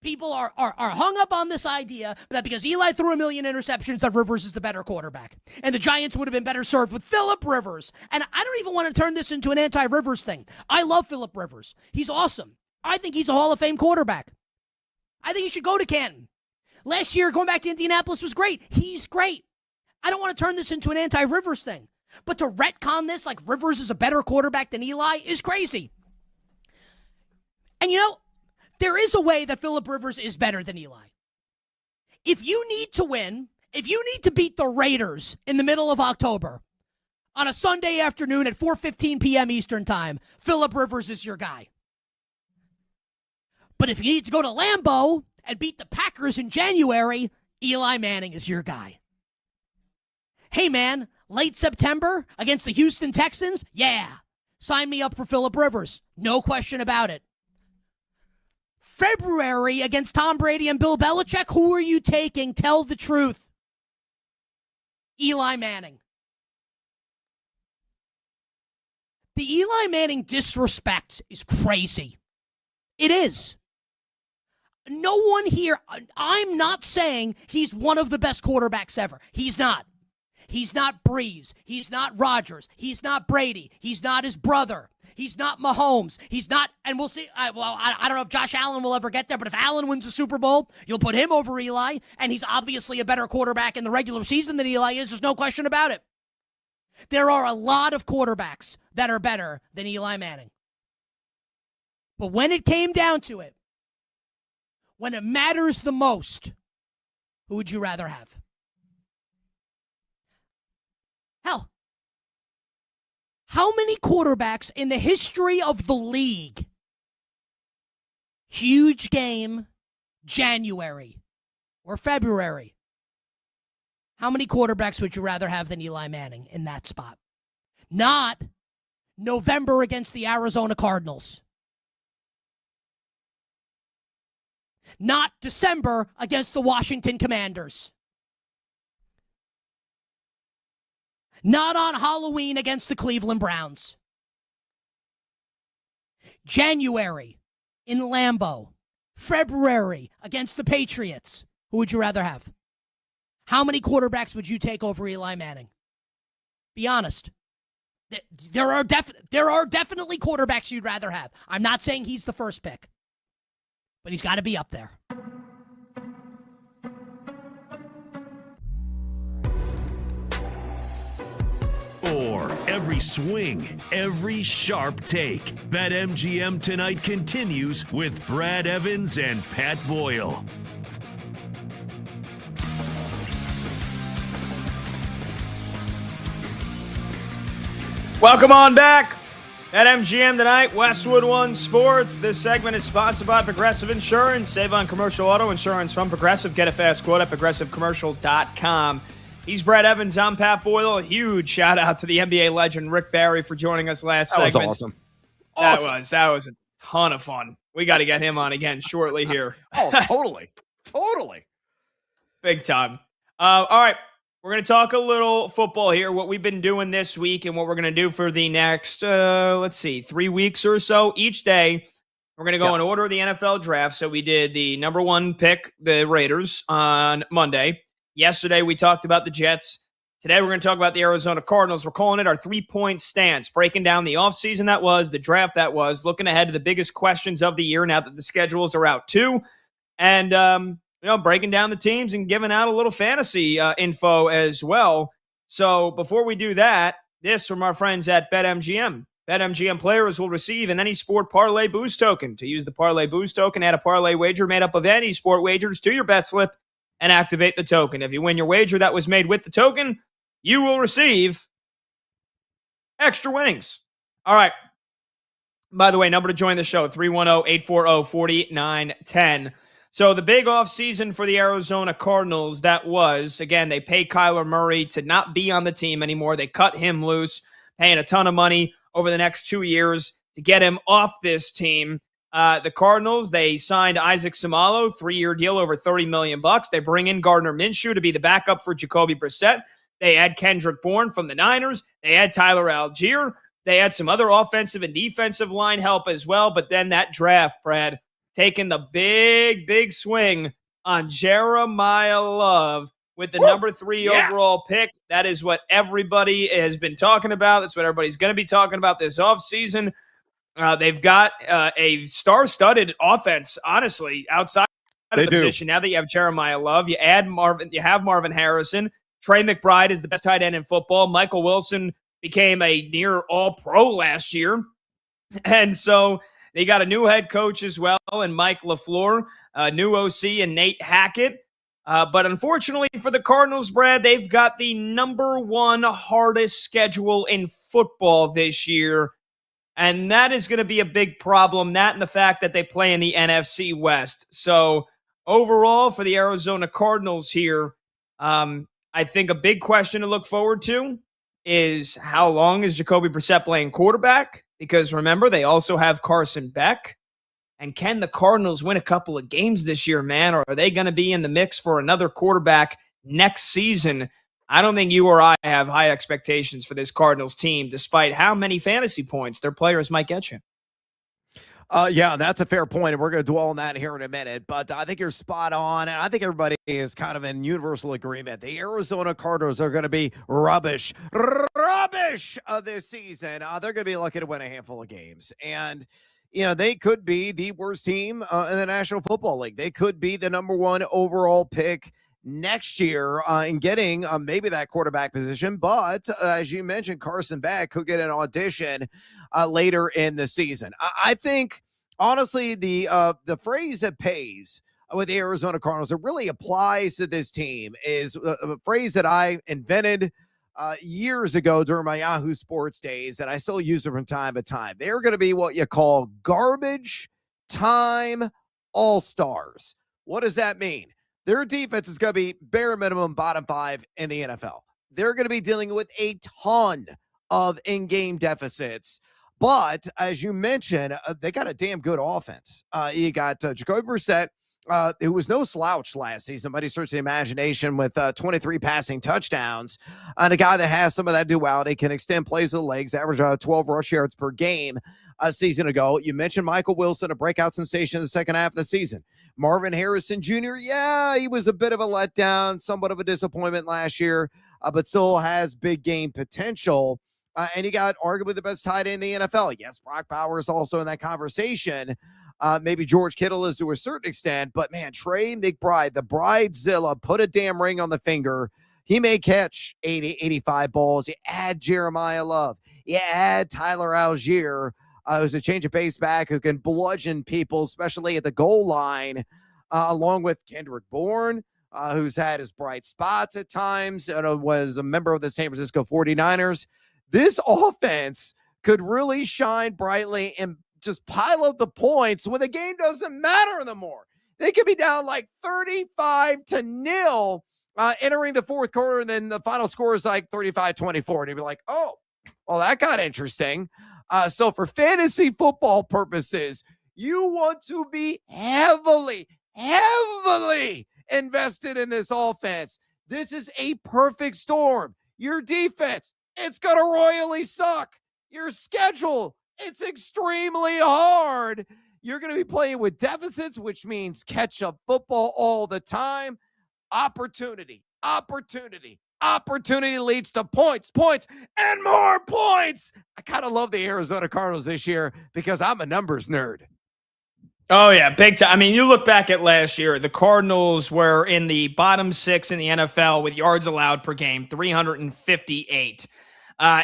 people are hung up on this idea that because Eli threw 1 million interceptions, that Rivers is the better quarterback. And the Giants would have been better served with Phillip Rivers. And I don't even want to turn this into an anti-Rivers thing. I love Phillip Rivers. He's awesome. I think he's a Hall of Fame quarterback. I think he should go to Canton. Last year, going back to Indianapolis was great. He's great. I don't want to turn this into an anti-Rivers thing. But to retcon this like Rivers is a better quarterback than Eli is crazy. And you know, there is a way that Phillip Rivers is better than Eli. If you need to win, if you need to beat the Raiders in the middle of October on a Sunday afternoon at 4:15 p.m. Eastern time, Phillip Rivers is your guy. But if you need to go to Lambeau and beat the Packers in January, Eli Manning is your guy. Hey, man, late September against the Houston Texans? Yeah. Sign me up for Phillip Rivers. No question about it. February against Tom Brady and Bill Belichick? Who are you taking? Tell the truth. Eli Manning. The Eli Manning disrespect is crazy. It is. No one here, I'm not saying he's one of the best quarterbacks ever. He's not. He's not Breeze. He's not Rodgers. He's not Brady. He's not his brother. He's not Mahomes. He's not, and we'll see. I don't know if Josh Allen will ever get there, but if Allen wins the Super Bowl, you'll put him over Eli, and he's obviously a better quarterback in the regular season than Eli is. There's no question about it. There are a lot of quarterbacks that are better than Eli Manning. But when it came down to it, when it matters the most, who would you rather have? Hell, how many quarterbacks in the history of the league, huge game, January or February, how many quarterbacks would you rather have than Eli Manning in that spot? Not November against the Arizona Cardinals. Not December against the Washington Commanders. Not on Halloween against the Cleveland Browns. January in Lambeau. February against the Patriots. Who would you rather have? How many quarterbacks would you take over Eli Manning? Be honest. There are definitely quarterbacks you'd rather have. I'm not saying he's the first pick, but he's got to be up there. For every swing, every sharp take. BetMGM Tonight continues with Brad Evans and Pat Boyle. Welcome on back. At MGM Tonight, Westwood One Sports. This segment is sponsored by Progressive Insurance. Save on commercial auto insurance from Progressive. Get a fast quote at progressivecommercial.com. He's Brad Evans. I'm Pat Boyle. A huge shout out to the NBA legend Rick Barry for joining us last segment. That was awesome. That was a ton of fun. We got to get him on again shortly here. Totally. Big time. All right. We're going to talk a little football here, what we've been doing this week and what we're going to do for the next, 3 weeks or so. Each day, we're going to go in order of the NFL draft. So we did the number one pick, the Raiders, on Monday. Yesterday, we talked about the Jets. Today, we're going to talk about the Arizona Cardinals. We're calling it our 3-point stance, breaking down the offseason that was, the draft that was, looking ahead to the biggest questions of the year now that the schedules are out too. And, breaking down the teams and giving out a little fantasy info as well. So before we do that, this from our friends at BetMGM. BetMGM players will receive an any sport parlay boost token. To use the parlay boost token, add a parlay wager made up of any sport wagers to your bet slip and activate the token. If you win your wager that was made with the token, you will receive extra winnings. All right. By the way, number to join the show, 310-840-4910. So the big offseason for the Arizona Cardinals, that was, again, they pay Kyler Murray to not be on the team anymore. They cut him loose, paying a ton of money over the next 2 years to get him off this team. The Cardinals, they signed Isaac Seumalo, 3-year deal, over $30 million. They bring in Gardner Minshew to be the backup for Jacoby Brissett. They add Kendrick Bourne from the Niners. They add Tyler Algier. They add some other offensive and defensive line help as well. But then that draft, Brad, taking the big swing on Jeremiah Love with the number 3 overall pick. That is what everybody has been talking about. That's what everybody's going to be talking about this offseason. They've got a star-studded offense, honestly, outside of the position. Now that you have Jeremiah Love, you have Marvin Harrison. Trey McBride is the best tight end in football. Michael Wilson became a near all-pro last year. And so they got a new head coach as well, and Mike LaFleur, new OC, and Nate Hackett. But unfortunately for the Cardinals, Brad, they've got the number 1 hardest schedule in football this year. And that is going to be a big problem, that and the fact that they play in the NFC West. So overall, for the Arizona Cardinals here, I think a big question to look forward to is how long is Jacoby Brissett playing quarterback? Because remember, they also have Carson Beck. And can the Cardinals win a couple of games this year, man? Or are they going to be in the mix for another quarterback next season? I don't think you or I have high expectations for this Cardinals team, despite how many fantasy points their players might get you. Yeah, that's a fair point, and we're going to dwell on that here in a minute. But I think you're spot on, and I think everybody is kind of in universal agreement. The Arizona Cardinals are going to be rubbish this season. They're going to be lucky to win a handful of games. And, they could be the worst team in the National Football League. They could be the number 1 overall pick next year in getting maybe that quarterback position. But as you mentioned, Carson Beck could get an audition later in the season. I think, honestly, the phrase that pays with the Arizona Cardinals, it really applies to this team, is a phrase that I invented years ago during my Yahoo Sports days, and I still use it from time to time. They're going to be what you call garbage time all-stars. What does that mean? Their defense is going to be bare minimum bottom 5 in the NFL. They're going to be dealing with a ton of in-game deficits. But as you mentioned, they got a damn good offense. You got Jacoby Brissett, who was no slouch last season, but he searched the imagination with 23 passing touchdowns. And a guy that has some of that duality, can extend plays with the legs, average 12 rush yards per game a season ago. You mentioned Michael Wilson, a breakout sensation in the second half of the season. Marvin Harrison Jr., he was a bit of a letdown, somewhat of a disappointment last year, but still has big game potential. And he got arguably the best tight end in the NFL. Yes, Brock Bowers also in that conversation. Maybe George Kittle is to a certain extent, but man, Trey McBride, the Bridezilla, put a damn ring on the finger. He may catch 80, 85 balls. You add Jeremiah Love. You add Tyler Algier, who's a change of pace back who can bludgeon people, especially at the goal line, along with Kendrick Bourne, who's had his bright spots at times, and was a member of the San Francisco 49ers. This offense could really shine brightly and just pile up the points when the game doesn't matter anymore. They could be down like 35-0 entering the fourth quarter, and then the final score is like 35-24. And you'd be like, oh, well, that got interesting. So for fantasy football purposes, you want to be heavily invested in this offense. This is a perfect storm. Your defense, it's going to royally suck. Your schedule, it's extremely hard. You're going to be playing with deficits, which means catch-up football all the time. Opportunity leads to points, and more points. I kind of love the Arizona Cardinals this year because I'm a numbers nerd. Oh, yeah, big time. I mean, you look back at last year, the Cardinals were in the bottom 6 in the NFL with yards allowed per game, 358.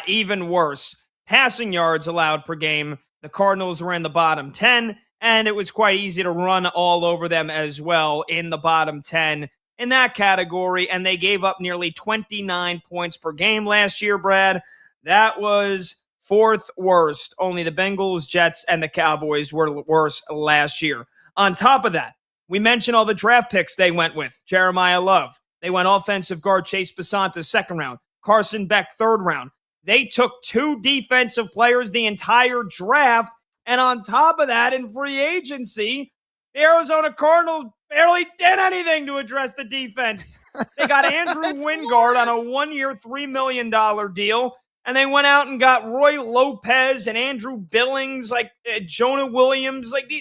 Even worse, passing yards allowed per game, the Cardinals were in the bottom 10, and it was quite easy to run all over them as well in the bottom 10 in that category, and they gave up nearly 29 points per game last year, Brad. That was fourth worst. Only the Bengals, Jets, and the Cowboys were worse last year. On top of that, we mentioned all the draft picks they went with. Jeremiah Love. They went offensive guard Chase Basanta, second round. Carson Beck, third round. They took 2 defensive players the entire draft. And on top of that, in free agency, the Arizona Cardinals barely did anything to address the defense. They got Andrew Wingard on a 1-year, $3 million deal. And they went out and got Roy Lopez and Andrew Billings, like Jonah Williams. Like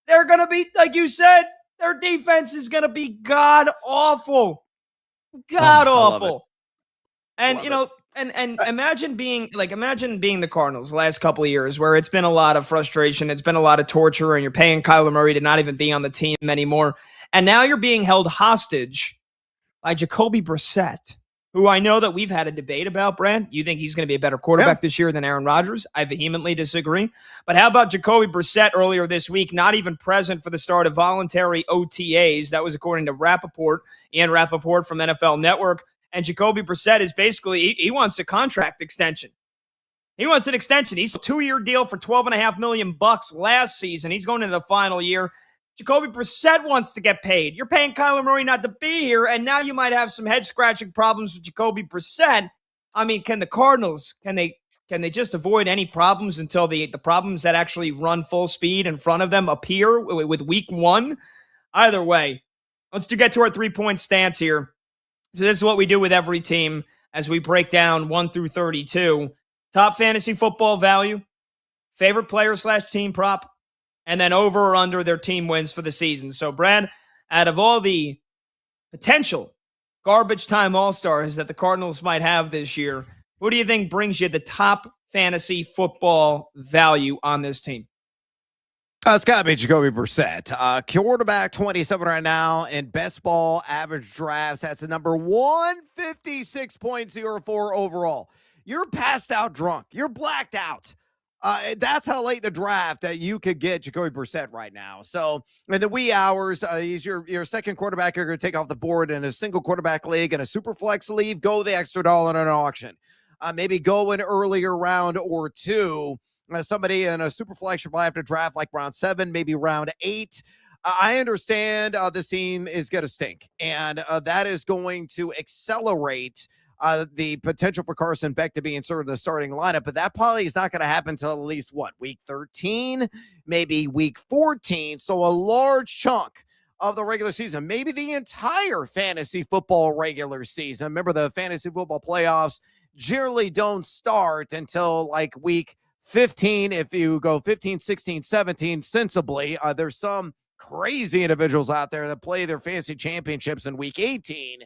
they're going to be, like you said, their defense is going to be god-awful. God-awful. And, you know, and imagine being the Cardinals the last couple of years where it's been a lot of frustration. It's been a lot of torture, and you're paying Kyler Murray to not even be on the team anymore. And now you're being held hostage by Jacoby Brissett, who I know that we've had a debate about, Brad. You think he's going to be a better quarterback this year than Aaron Rodgers? I vehemently disagree. But how about Jacoby Brissett earlier this week, not even present for the start of voluntary OTAs? That was according to Ian Rappaport from NFL Network. And Jacoby Brissett is basically, he wants a contract extension. He wants an extension. He's a 2-year deal for $12.5 million last season. He's going into the final year. Jacoby Brissett wants to get paid. You're paying Kyler Murray not to be here, and now you might have some head-scratching problems with Jacoby Brissett. I mean, can the Cardinals, can they just avoid any problems until the problems that actually run full speed in front of them appear with week 1? Either way, let's get to our 3-point stance here. So this is what we do with every team as we break down 1 through 32. Top fantasy football value, favorite player / team prop, and then over or under their team wins for the season. So, Brad, out of all the potential garbage time all-stars that the Cardinals might have this year, who do you think brings you the top fantasy football value on this team? It's got to be Jacoby Brissett. Quarterback 27 right now in best ball average drafts. That's a number 156.04 overall. You're passed out drunk. You're blacked out. That's how late in the draft that you could get Jacoby Brissett right now. So in the wee hours, he's your second quarterback you're going to take off the board in a single quarterback league and a super flex league. Go the extra dollar in an auction. Maybe go an earlier round or 2. Somebody in a super flex should probably have to draft like round 7, maybe round 8. I understand this team is going to stink, and that is going to accelerate the potential for Carson Beck to be inserted in the starting lineup, but that probably is not going to happen until at least, week 13, maybe week 14, so a large chunk of the regular season, maybe the entire fantasy football regular season. Remember, the fantasy football playoffs generally don't start until like week 15. If you go 15, 16, 17, sensibly, there's some crazy individuals out there that play their fantasy championships in week 18.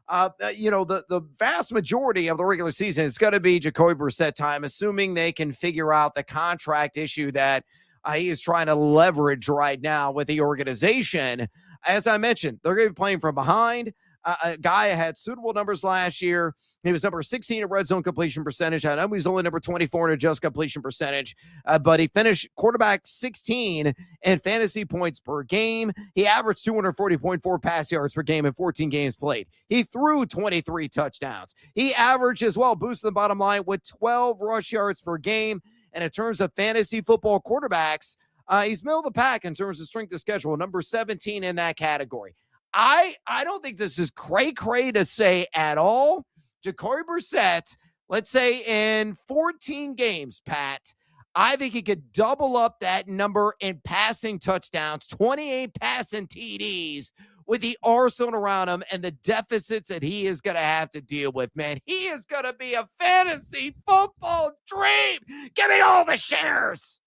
The vast majority of the regular season is going to be Jacoby Brissett time, assuming they can figure out the contract issue that he is trying to leverage right now with the organization. As I mentioned, they're going to be playing from behind. a guy had suitable numbers last year. He was number 16 in red zone completion percentage. I know he's only number 24 in adjusted completion percentage, but he finished quarterback 16 in fantasy points per game. He averaged 240.4 pass yards per game in 14 games played. He threw 23 touchdowns. He averaged as well, boosting the bottom line with 12 rush yards per game. And in terms of fantasy football quarterbacks, he's middle of the pack in terms of strength of schedule, number 17 in that category. I don't think this is cray-cray to say at all. Jacoby Brissett, let's say in 14 games, Pat, I think he could double up that number in passing touchdowns, 28 passing TDs, with the arsenal around him and the deficits that he is going to have to deal with, man. He is going to be a fantasy football dream. Give me all the shares.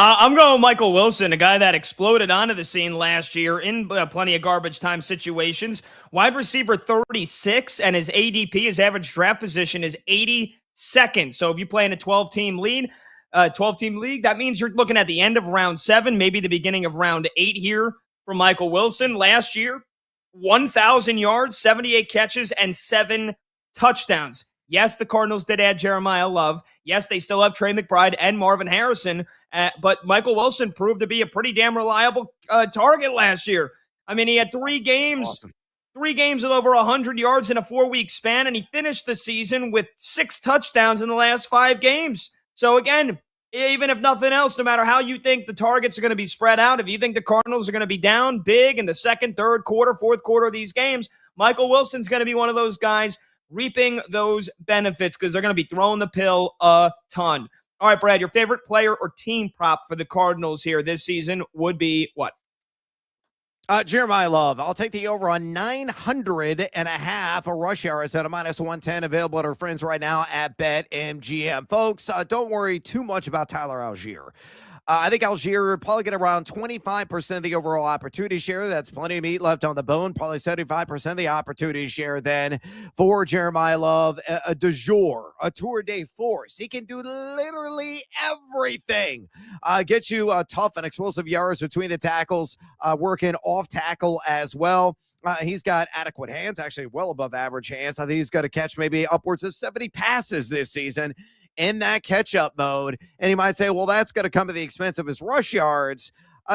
I'm going Michael Wilson, a guy that exploded onto the scene last year in plenty of garbage time situations. Wide receiver 36, and his ADP, his average draft position, is 82nd. So if you play in a 12-team league, that means you're looking at the end of round 7, maybe the beginning of round 8 here for Michael Wilson. Last year, 1,000 yards, 78 catches, and 7 touchdowns. Yes, the Cardinals did add Jeremiah Love. Yes, they still have Trey McBride and Marvin Harrison, but Michael Wilson proved to be a pretty damn reliable target last year. I mean, he had 3 games. Awesome. 3 games with over 100 yards in a 4-week span, and he finished the season with 6 touchdowns in the last 5 games. So again, even if nothing else, no matter how you think the targets are going to be spread out, if you think the Cardinals are going to be down big in the second, third quarter, fourth quarter of these games, Michael Wilson's going to be one of those guys reaping those benefits because they're going to be throwing the pill a ton. All right, Brad, your favorite player or team prop for the Cardinals here this season would be what? Jeremiah Love. I'll take the over on 900.5 rush yards at a -110, available at our friends right now at BetMGM. Folks, don't worry too much about Tyler Algier. I think Algier probably get around 25% of the overall opportunity share. That's plenty of meat left on the bone. Probably 75% of the opportunity share then for Jeremiah Love. A du jour, a tour de force. He can do literally everything. Get you tough and explosive yards between the tackles, working off tackle as well. He's got adequate hands, actually well above average hands. I think he's going to catch maybe upwards of 70 passes this season in that catch-up mode. And you might say, well, that's going to come at the expense of his rush yards.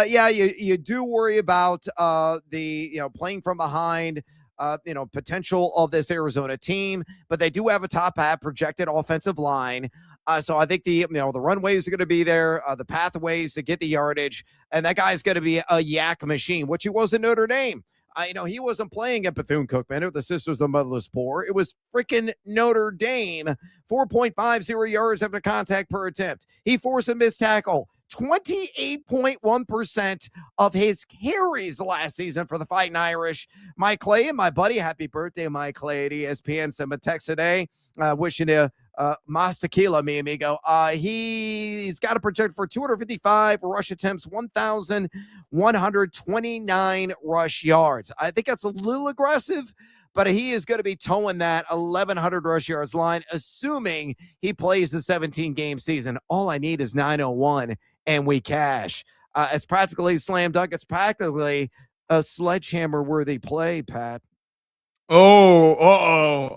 Yeah, you do worry about the playing from behind, potential of this Arizona team, but they do have a top half projected offensive line. So I think the runways are going to be there, the pathways to get the yardage, and that guy's going to be a yak machine, which he was in Notre Dame. He wasn't playing at Bethune-Cookman or the Sisters of the Motherless Poor. It was freaking Notre Dame. 4.50 yards after contact per attempt. He forced a missed tackle. 28.1% of his carries last season for the Fighting Irish. Mike Clay and my buddy, happy birthday, Mike Clay at ESPN. Sent him a text today, wishing you mas tequila, mi amigo. He's got a project for 255 rush attempts, 1,129 rush yards. I think that's a little aggressive, but he is going to be towing that 1,100 rush yards line, assuming he plays the 17-game season. All I need is 901, and we cash. It's practically slam dunk. It's practically a sledgehammer-worthy play, Pat. Oh,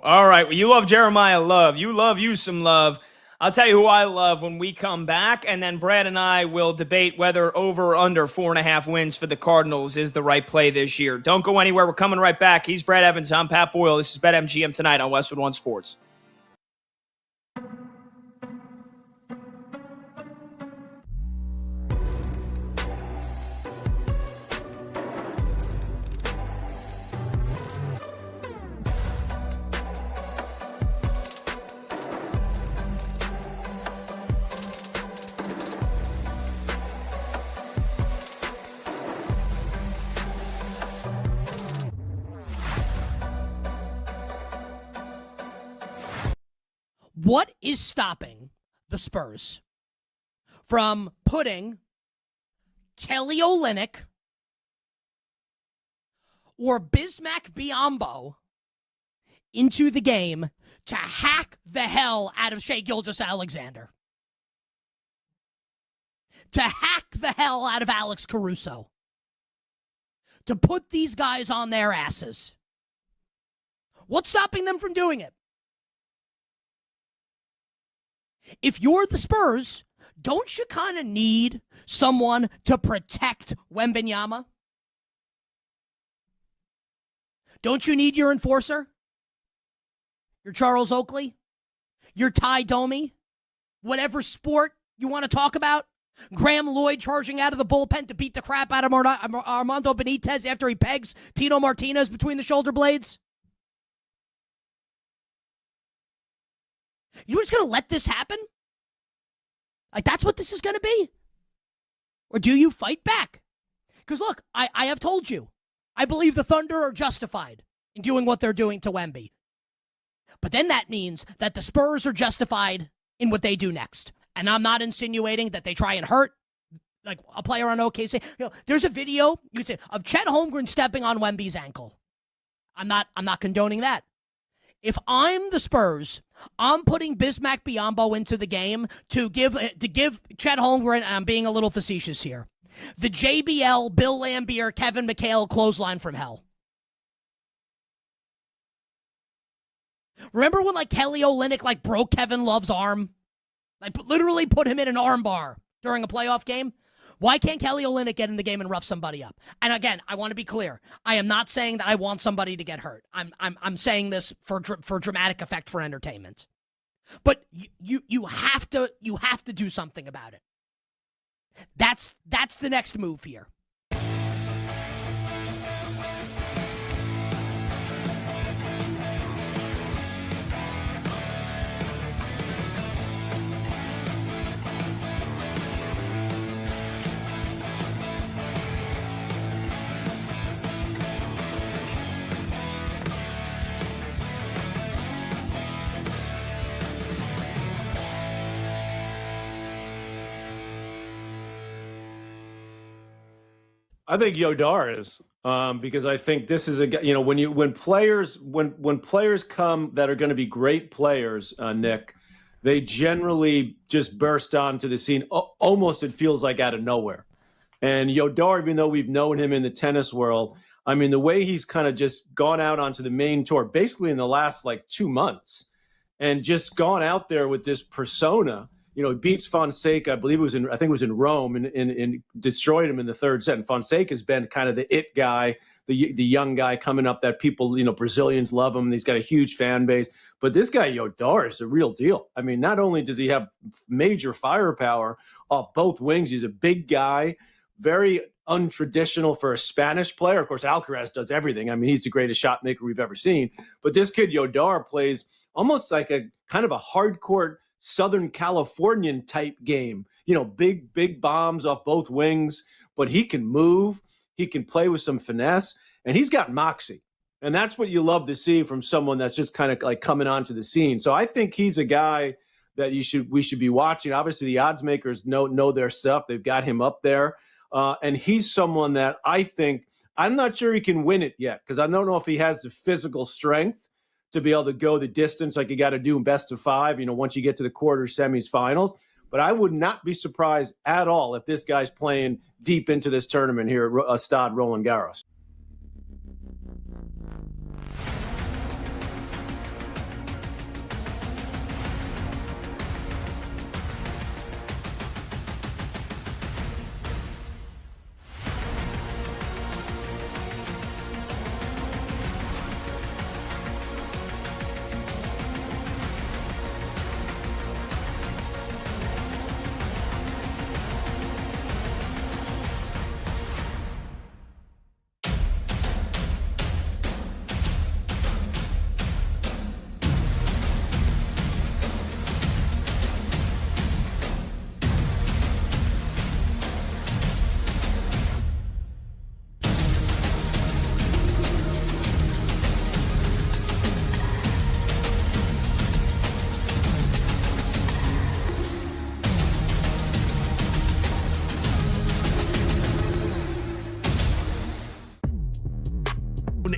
all right. Well, you love Jeremiah Love. You love you some Love. I'll tell you who I love when we come back, and then Brad and I will debate whether over or under 4.5 wins for the Cardinals is the right play this year. Don't go anywhere. We're coming right back. He's Brad Evans. I'm Pat Boyle. This is BetMGM tonight on Westwood One Sports. What is stopping the Spurs from putting Kelly Olynyk or Bismack Biyombo into the game to hack the hell out of Shai Gilgeous-Alexander? To hack the hell out of Alex Caruso? to put these guys on their asses. What's stopping them from doing it? If you're the Spurs, don't you kind of need someone to protect Wembanyama? Don't you need your enforcer? Your Charles Oakley? Your Ty Domi? Whatever sport you want to talk about? Graham Lloyd charging out of the bullpen to beat the crap out of Armando Benitez after he pegs Tino Martinez between the shoulder blades? You're just going to let this happen? Like, that's what this is going to be? Or do you fight back? Because, look, I have told you, I believe the Thunder are justified in doing what they're doing to Wemby. But then that means that the Spurs are justified in what they do next. And I'm not insinuating that they try and hurt like a player on OKC. There's a video you could say of Chet Holmgren stepping on Wemby's ankle. I'm not condoning that. If I'm the Spurs, I'm putting Bismack Biyombo into the game to give Chet Holmgren, and I'm being a little facetious here, the JBL, Bill Laimbeer, Kevin McHale clothesline from hell. Remember when Kelly Olynyk broke Kevin Love's arm? Literally put him in an arm bar during a playoff game? Why can't Kelly Olynyk get in the game and rough somebody up? And again, I want to be clear. I am not saying that I want somebody to get hurt. I'm saying this for dramatic effect, for entertainment. But you have to do something about it. That's the next move here. I think Yodar is because I think this is when players come that are going to be great players, Nick, they generally just burst onto the scene. Almost it feels like out of nowhere. And Yodar, even though we've known him in the tennis world, I mean the way he's kind of just gone out onto the main tour, basically in the last 2 months, and just gone out there with this persona. Beats Fonseca, I think it was in Rome, and destroyed him in the third set. And Fonseca's been kind of the it guy, the young guy coming up that people, Brazilians love him. And he's got a huge fan base. But this guy, Yodar, is the real deal. I mean, not only does he have major firepower off both wings, he's a big guy, very untraditional for a Spanish player. Of course, Alcaraz does everything. I mean, he's the greatest shot maker we've ever seen. But this kid, Yodar, plays almost like a kind of a hardcore Southern Californian type game, big bombs off both wings, but he can move, he can play with some finesse, and he's got moxie. And that's what you love to see from someone that's just kind of coming onto the scene. So I think he's a guy that we should be watching. Obviously the odds makers know their stuff. They've got him up there. And he's someone that I think, I'm not sure he can win it yet, because I don't know if he has the physical strength to be able to go the distance like you got to do in best of five, once you get to the quarters, semis, finals. But I would not be surprised at all if this guy's playing deep into this tournament here at Stade Roland Garros.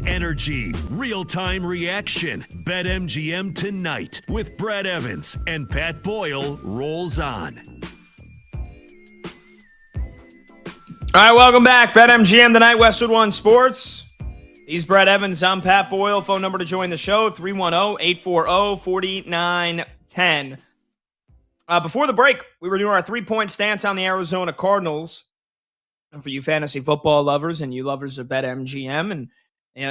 Energy, real-time reaction. BetMGM tonight with Brad Evans and Pat Boyle rolls on. All right, welcome back. BetMGM tonight, Westwood One Sports. He's Brad Evans. I'm Pat Boyle. Phone number to join the show, 310-840-4910. Before the break, we were doing our three-point stance on the Arizona Cardinals. And for you fantasy football lovers and you lovers of BetMGM and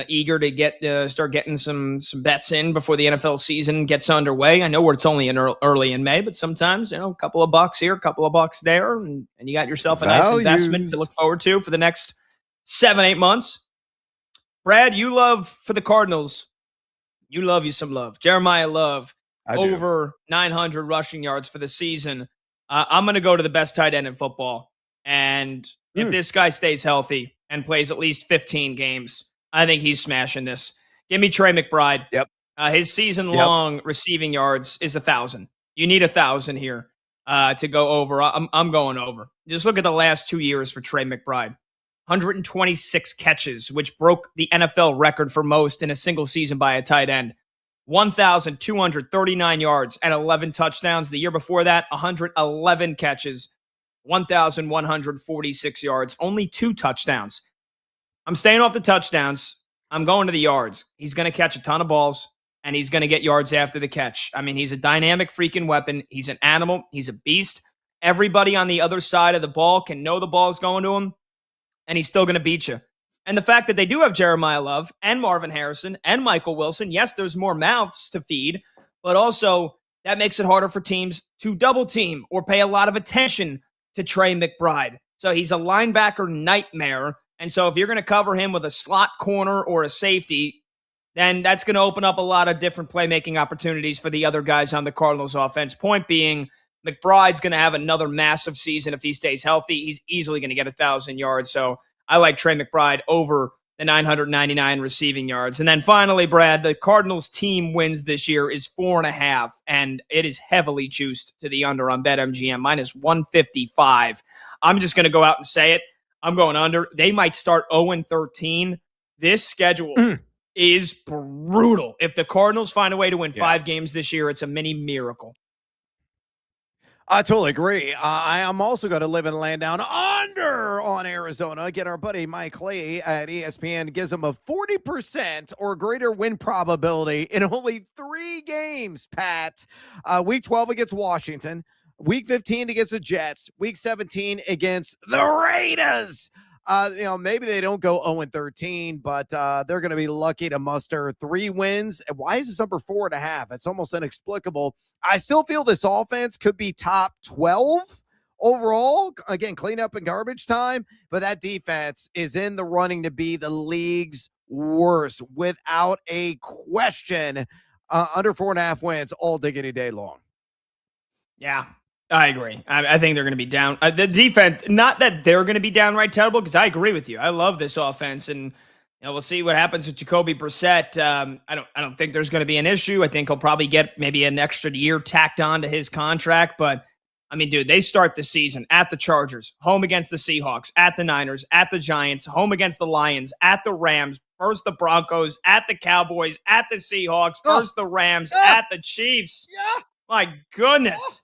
eager to start getting some bets in before the NFL season gets underway. I know it's only early in May, but sometimes, a couple of bucks here, a couple of bucks there, and you got yourself a nice investment to look forward to for the next 7-8 months. Brad, you love for the Cardinals, you love you some Love. Jeremiah Love, over 900 rushing yards for the season. I'm going to go to the best tight end in football. And if this guy stays healthy and plays at least 15 games, I think he's smashing this. Give me Trey McBride. Yep. His season-long receiving yards is 1,000. You need 1,000 here to go over. I'm going over. Just look at the last 2 years for Trey McBride. 126 catches, which broke the NFL record for most in a single season by a tight end. 1,239 yards and 11 touchdowns. The year before that, 111 catches, 1,146 yards, only 2 touchdowns. I'm staying off the touchdowns. I'm going to the yards. He's going to catch a ton of balls, and he's going to get yards after the catch. I mean, he's a dynamic freaking weapon. He's an animal. He's a beast. Everybody on the other side of the ball can know the ball's going to him, and he's still going to beat you. And the fact that they do have Jeremiah Love and Marvin Harrison and Michael Wilson, yes, there's more mouths to feed, but also that makes it harder for teams to double team or pay a lot of attention to Trey McBride. So he's a linebacker nightmare. And so if you're going to cover him with a slot corner or a safety, then that's going to open up a lot of different playmaking opportunities for the other guys on the Cardinals offense. Point being, McBride's going to have another massive season if he stays healthy. He's easily going to get 1,000 yards. So I like Trey McBride over the 999 receiving yards. And then finally, Brad, the Cardinals team wins this year is 4.5, and it is heavily juiced to the under on BetMGM, minus 155. I'm just going to go out and say it. I'm going under. They might start 0-13. This schedule is brutal. If the Cardinals find a way to win 5 games this year, it's a mini miracle. I totally agree. I am also going to live and land down under on Arizona. Again, our buddy Mike Clay at ESPN gives them a 40% or greater win probability in only 3 games, Pat. Week 12 against Washington. Week 15 against the Jets. Week 17 against the Raiders. Maybe they don't go 0-13, but they're going to be lucky to muster 3 wins. And why is this number 4.5? It's almost inexplicable. I still feel this offense could be top 12 overall. Again, cleanup and garbage time, but that defense is in the running to be the league's worst without a question. Under 4.5 wins all diggity day long. Yeah. I agree. I think they're going to be down. The defense, not that they're going to be downright terrible, because I agree with you. I love this offense, and we'll see what happens with Jacoby Brissett. I don't think there's going to be an issue. I think he'll probably get maybe an extra year tacked on to his contract. But I mean, dude, they start the season at the Chargers, home against the Seahawks, at the Niners, at the Giants, home against the Lions, at the Rams, first the Broncos, at the Cowboys, at the Seahawks, first the Rams, at the Chiefs. Yeah. My goodness.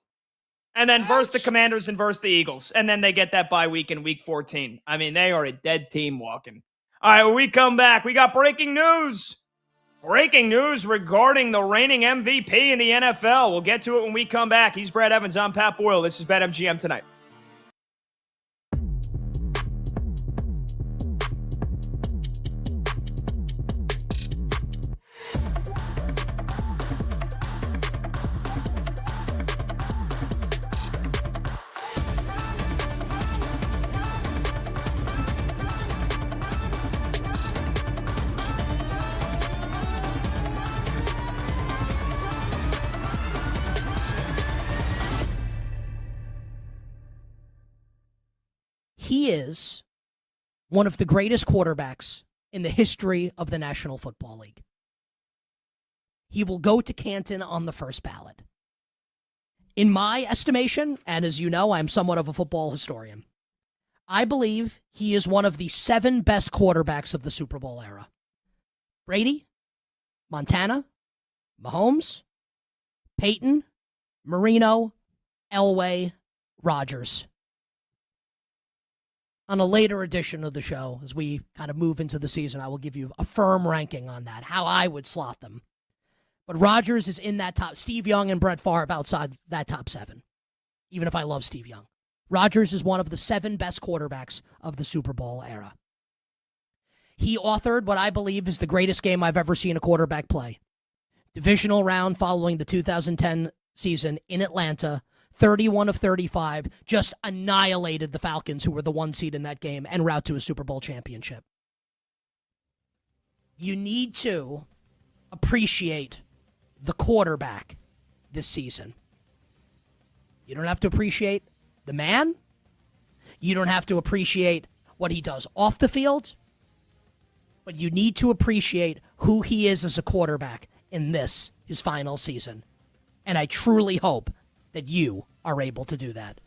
And then versus the Commanders and versus the Eagles. And then they get that bye week in week 14. I mean, they are a dead team walking. All right, when we come back, we got breaking news. Breaking news regarding the reigning MVP in the NFL. We'll get to it when we come back. He's Brad Evans. I'm Pat Boyle. This is BetMGM Tonight. He is one of the greatest quarterbacks in the history of the National Football League. He will go to Canton on the first ballot. In my estimation, and as you know, I'm somewhat of a football historian, I believe he is one of the 7 best quarterbacks of the Super Bowl era. Brady, Montana, Mahomes, Peyton, Marino, Elway, Rodgers. On a later edition of the show, as we kind of move into the season, I will give you a firm ranking on that, how I would slot them. But Rodgers is in that top. Steve Young and Brett Favre outside that top 7, even if I love Steve Young. Rodgers is one of the 7 best quarterbacks of the Super Bowl era. He authored what I believe is the greatest game I've ever seen a quarterback play. Divisional round following the 2010 season in Atlanta, 31 of 35, just annihilated the Falcons, who were the 1 seed in that game, en route to a Super Bowl championship. You need to appreciate the quarterback this season. You don't have to appreciate the man. You don't have to appreciate what he does off the field. But you need to appreciate who he is as a quarterback in this, his final season. And I truly hope that you are able to do that.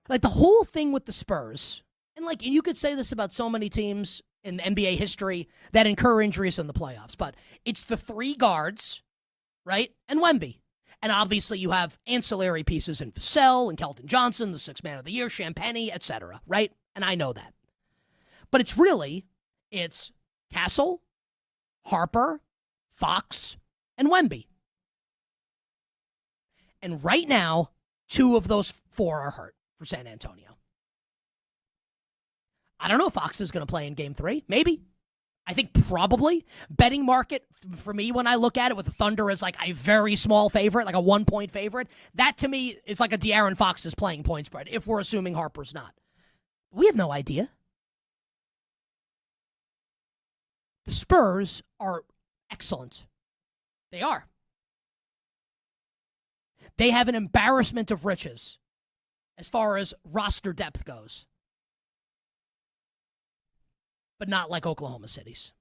Like, the whole thing with the Spurs, and you could say this about so many teams in NBA history that incur injuries in the playoffs, but it's the 3 guards, right, and Wemby. And obviously you have ancillary pieces in Vassell and Keldon Johnson, the 6th man of the year, Champagnie, etc., right? And I know that. But it's Castle, Harper, Fox, and Wemby. And right now, 2 of those 4 are hurt for San Antonio. I don't know if Fox is going to play in Game 3. Maybe. I think probably. Betting market, for me, when I look at it with the Thunder as like a very small favorite, like a 1-point favorite, that to me is like a De'Aaron Fox is playing point spread, if we're assuming Harper's not. We have no idea. The Spurs are excellent. They are. They have an embarrassment of riches as far as roster depth goes. But not like Oklahoma City's.